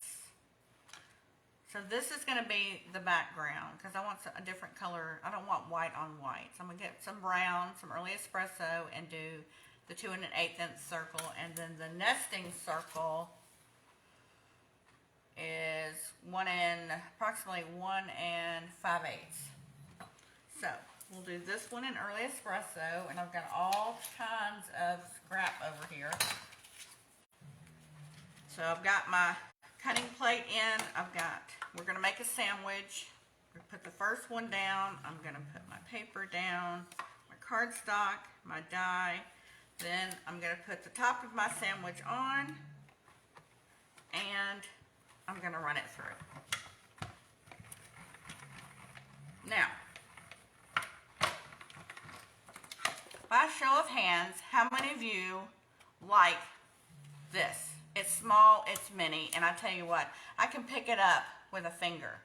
So this is going to be the background because I want a different color. I don't want white on white. So I'm going to get some brown, some early espresso, and do the 2 1/8 inch circle. And then the nesting circle is approximately 1 5/8. So we'll do this one in early espresso, and I've got all kinds of scrap over here. So I've got my cutting plate in. We're going to make a sandwich. We're going to put the first one down. I'm going to put my paper down, my cardstock, my die. Then I'm going to put the top of my sandwich on, and I'm going to run it through. Now, by show of hands, how many of you like this? It's small, it's mini, and I tell you what, I can pick it up with a finger.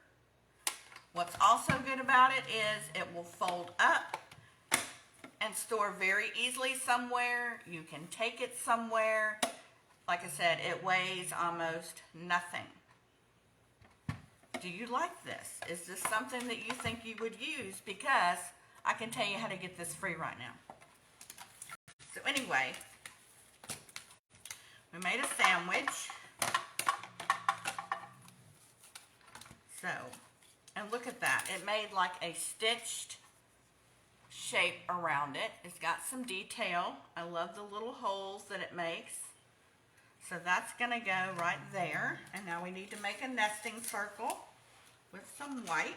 What's also good about it is it will fold up and store very easily somewhere. You can take it somewhere. Like I said, it weighs almost nothing. Do you like this? Is this something that you think you would use? Because I can tell you how to get this free right now. So anyway, we made a sandwich. So, and look at that. It made like a stitched shape around it. It's got some detail. I love the little holes that it makes. So that's going to go right there. And now we need to make a nesting circle with some white.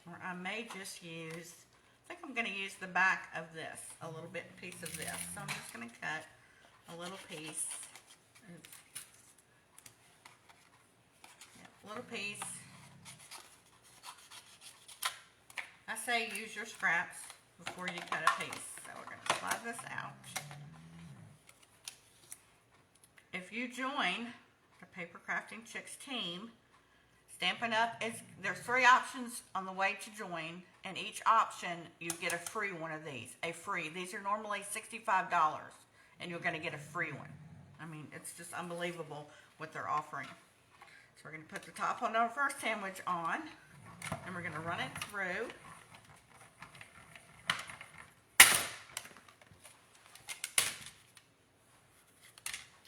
Or I may just use, I think I'm going to use the back of this, a little piece of this. So I'm just going to cut a little piece. Oops. Yeah, a little piece. I say use your scraps before you cut a piece. So we're going to slide this out. If you join the Paper Crafting Chicks team, Stampin' Up! There's 3 options on the way to join, and each option you get a free one of these. These are normally $65, and you're going to get a free one. I mean, it's just unbelievable what they're offering. So we're going to put the top on our first sandwich on, and we're going to run it through.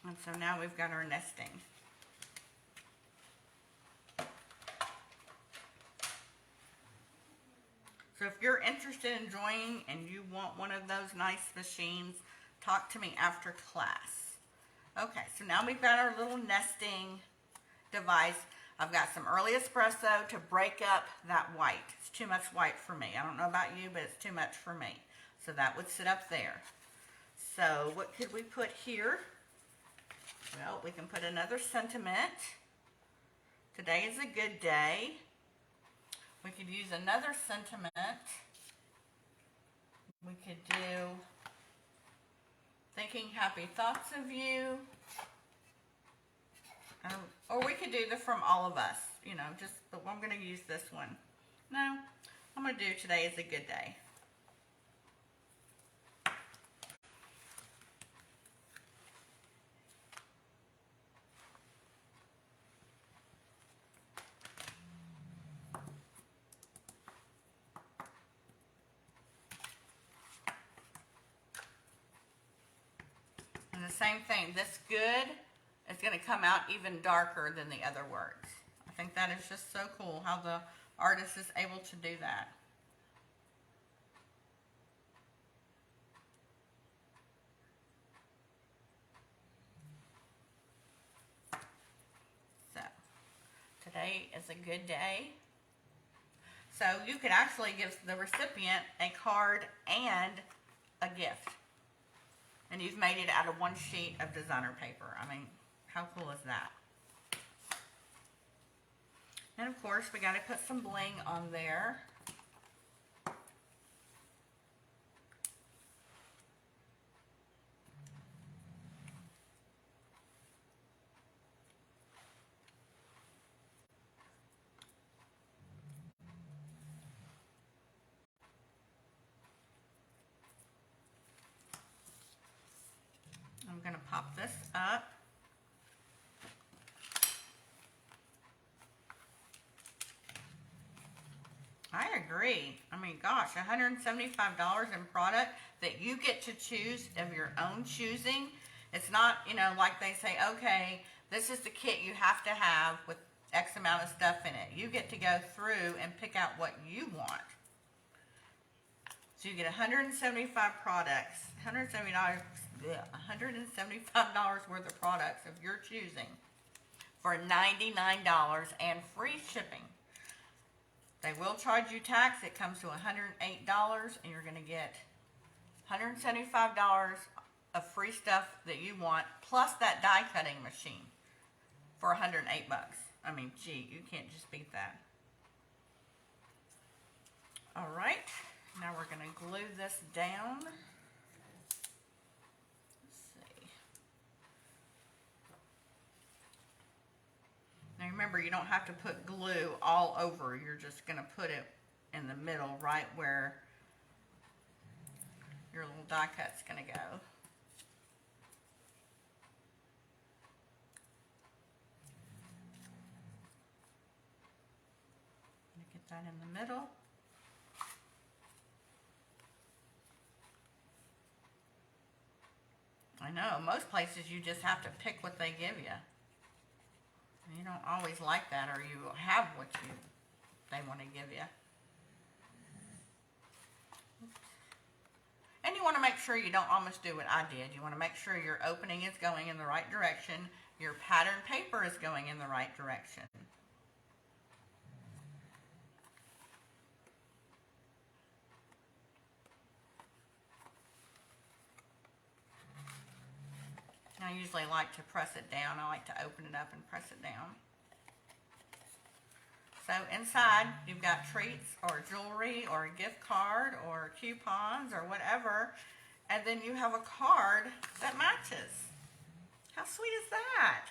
And so now we've got our nesting. So if you're interested in joining and you want one of those nice machines, talk to me after class. Okay, so now we've got our little nesting device. I've got some early espresso to break up that white. It's too much white for me. I don't know about you, but it's too much for me. So that would sit up there. So what could we put here? Well, we can put another sentiment. Today is a good day. We could use another sentiment. We could do thinking happy thoughts of you. Or we could do the from all of us, you know, but I'm going to use this one. No, I'm going to do today is a good day. And the same thing, this good is going to come out even darker than the other words. I think that is just so cool how the artist is able to do that. So, today is a good day. So you could actually give the recipient a card and a gift. And you've made it out of one sheet of designer paper. I mean, how cool is that? And of course, we got to put some bling on there. I'm going to pop this up. I agree. I mean, gosh, $175 in product that you get to choose of your own choosing. It's not, you know, like they say, okay, this is the kit you have to have with X amount of stuff in it. You get to go through and pick out what you want. So you get 175 products, $175 worth of products of your choosing for $99 and free shipping. They will charge you tax. It comes to $108, and you're going to get $175 of free stuff that you want, plus that die cutting machine for $108. I mean, gee, you can't just beat that. All right, now we're going to glue this down. Let's see. Now remember, remember, you don't have to put glue all over. You're just going to put it in the middle, right where your little die cut's going to go. Get that in the middle. I know, most places you just have to pick what they give you. You don't always like that, or you have what they want to give you. And you want to make sure you don't almost do what I did. You want to make sure your opening is going in the right direction. Your pattern paper is going in the right direction. I usually like to press it down. I like to open it up and press it down. So inside, you've got treats or jewelry or a gift card or coupons or whatever. And then you have a card that matches. How sweet is that?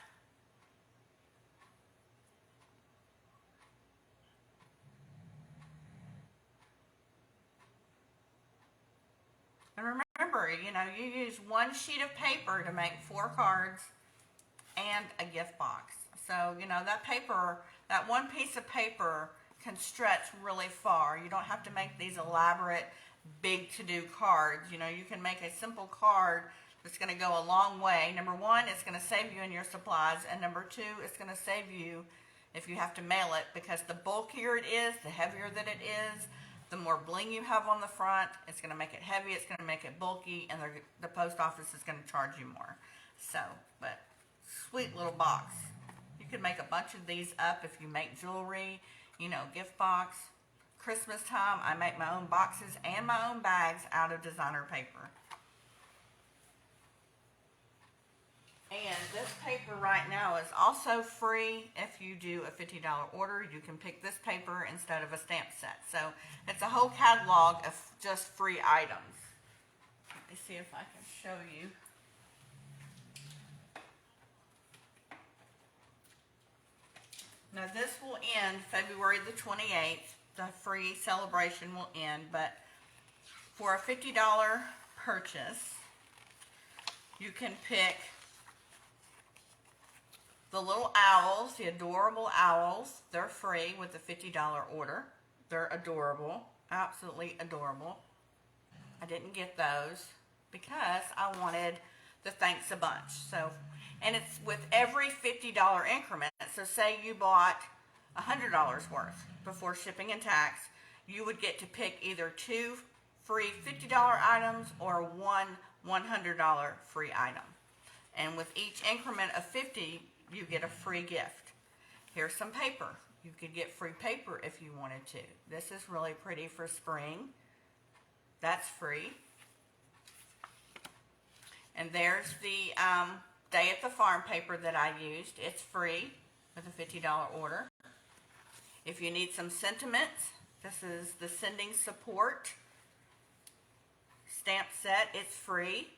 And remember, you know, you use one sheet of paper to make 4 cards and a gift box. So, you know, that paper, that one piece of paper can stretch really far. You don't have to make these elaborate, big to-do cards. You know, you can make a simple card that's going to go a long way. Number 1, it's going to save you in your supplies. And number 2, it's going to save you if you have to mail it, because the bulkier it is, the heavier that it is, the more bling you have on the front, it's going to make it heavy, it's going to make it bulky, and the post office is going to charge you more. So, but sweet little box. You could make a bunch of these up if you make jewelry, you know, gift box. Christmas time, I make my own boxes and my own bags out of designer paper. And this paper right now is also free. If you do a $50 order, you can pick this paper instead of a stamp set. So it's a whole catalog of just free items. Let me see if I can show you. Now this will end February the 28th. The free celebration will end, but for a $50 purchase, you can pick the little owls, the adorable owls. They're free with the $50 order. They're adorable, absolutely adorable. I didn't get those because I wanted the Thanks a Bunch. So, and it's with every $50 increment. So say you bought $100 worth before shipping and tax, you would get to pick either 2 free $50 items or one $100 free item. And with each increment of 50, you get a free gift. Here's some paper. You could get free paper if you wanted to. This is really pretty for spring. That's free. And there's the Day at the Farm paper that I used. It's free with a $50 order. If you need some sentiments, this is the Sending Support stamp set. It's free.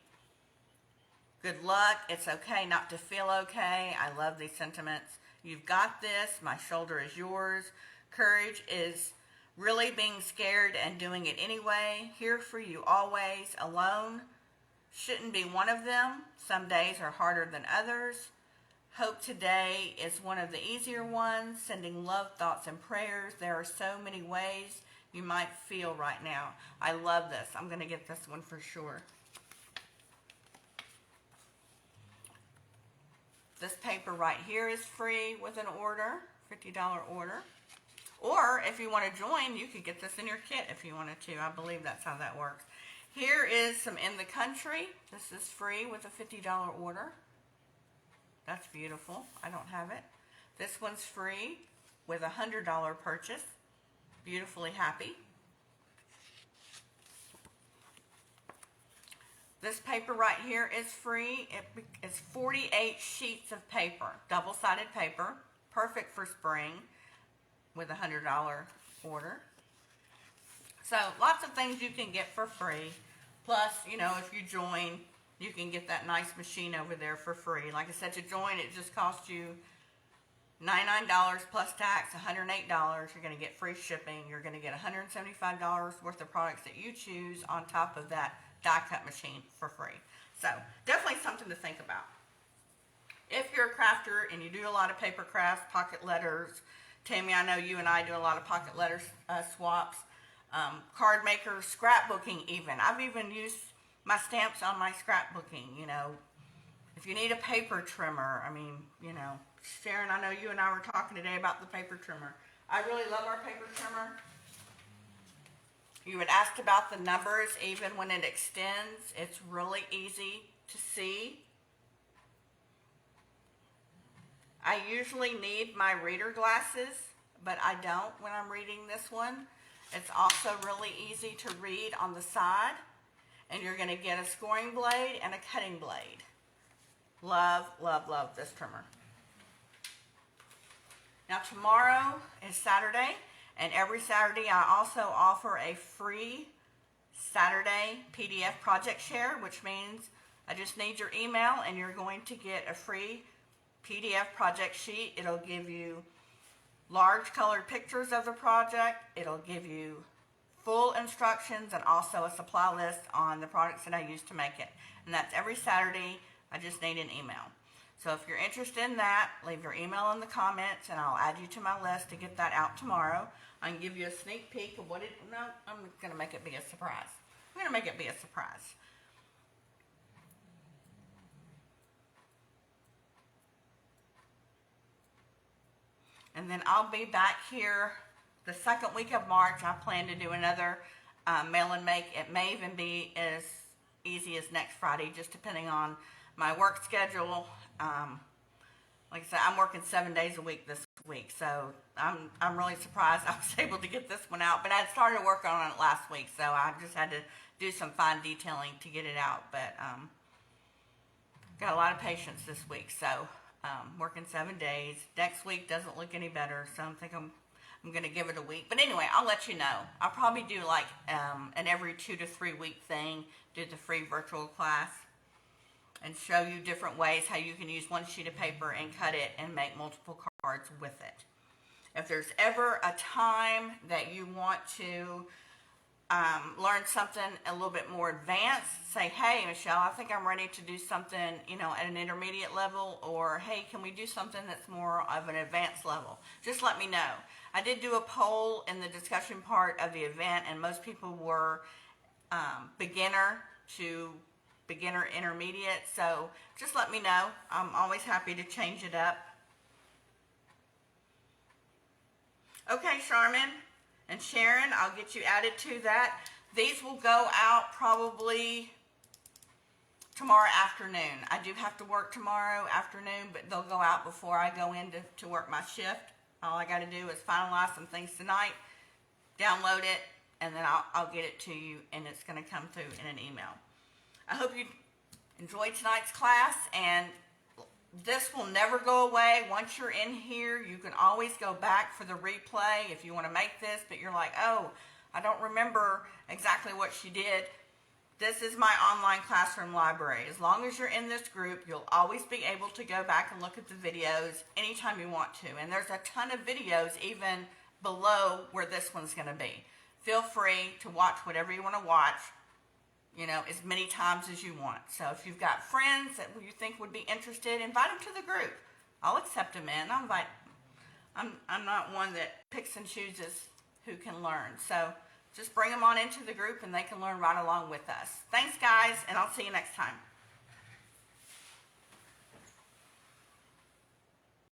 Good luck. It's okay not to feel okay. I love these sentiments. You've got this. My shoulder is yours. Courage is really being scared and doing it anyway. Here for you always. Alone shouldn't be one of them. Some days are harder than others. Hope today is one of the easier ones. Sending love, thoughts, and prayers. There are so many ways you might feel right now. I love this. I'm going to get this one for sure. This paper right here is free with an order, $50 order. Or if you want to join, you could get this in your kit if you wanted to. I believe that's how that works. Here is some In the Country. This is free with a $50 order. That's beautiful. I don't have it. This one's free with a $100 purchase. Beautifully happy. This paper right here is free. It's 48 sheets of paper, double-sided paper, perfect for spring with a $100 order. So lots of things you can get for free. Plus, you know, if you join, you can get that nice machine over there for free. Like I said, to join, it just costs you $99 plus tax, $108. You're going to get free shipping. You're going to get $175 worth of products that you choose on top of that die cut machine for free. So definitely something to think about. If you're a crafter and you do a lot of paper crafts, pocket letters, Tammy, I know you and I do a lot of pocket letter swaps, card makers, scrapbooking even. I've even used my stamps on my scrapbooking, you know. If you need a paper trimmer, I mean, you know, Sharon, I know you and I were talking today about the paper trimmer. I really love our paper trimmer. You had asked about the numbers, even when it extends. It's really easy to see. I usually need my reader glasses, but I don't when I'm reading this one. It's also really easy to read on the side, and you're going to get a scoring blade and a cutting blade. Love, love, love this trimmer. Now tomorrow is Saturday, and every Saturday I also offer a free Saturday PDF project share, which means I just need your email and you're going to get a free PDF project sheet. It'll give you large colored pictures of the project. It'll give you full instructions and also a supply list on the products that I use to make it. And that's every Saturday. I just need an email. So if you're interested in that, leave your email in the comments and I'll add you to my list to get that out tomorrow. I can give you a sneak peek of what it, no, I'm going to make it be a surprise. I'm going to make it be a surprise. And then I'll be back here the second week of March. I plan to do another mail and make. It may even be as easy as next Friday, just depending on my work schedule. Like I said, I'm working 7 days a week this week, so I'm really surprised I was able to get this one out. But I started working on it last week, so I just had to do some fine detailing to get it out. But got a lot of patience this week, so working 7 days. Next week doesn't look any better, so I think I'm going to give it a week. But anyway, I'll let you know. I'll probably do like an every 2 to 3 week thing, do the free virtual class, and show you different ways how you can use one sheet of paper and cut it and make multiple cards with it. If there's ever a time that you want to learn something a little bit more advanced, say, hey, Michelle, I think I'm ready to do something, you know, at an intermediate level, or hey, can we do something that's more of an advanced level? Just let me know. I did do a poll in the discussion part of the event, and most people were beginner to beginner intermediate, so just let me know. I'm always happy to change it up. Okay, Charmin and Sharon, I'll get you added to that. These will go out probably tomorrow afternoon. I do have to work tomorrow afternoon, but they'll go out before I go in to work my shift. All I got to do is finalize some things tonight, download it, and then I'll get it to you, and it's going to come through in an email. I hope you enjoyed tonight's class, and this will never go away. Once you're in here, you can always go back for the replay if you want to make this, but you're like, oh, I don't remember exactly what she did. This is my online classroom library. As long as you're in this group, you'll always be able to go back and look at the videos anytime you want to. And there's a ton of videos even below where this one's going to be. Feel free to watch whatever you want to watch, you know, as many times as you want. So if you've got friends that you think would be interested, invite them to the group. I'll accept them in. I'm not one that picks and chooses who can learn. So just bring them on into the group and they can learn right along with us. Thanks, guys, and I'll see you next time.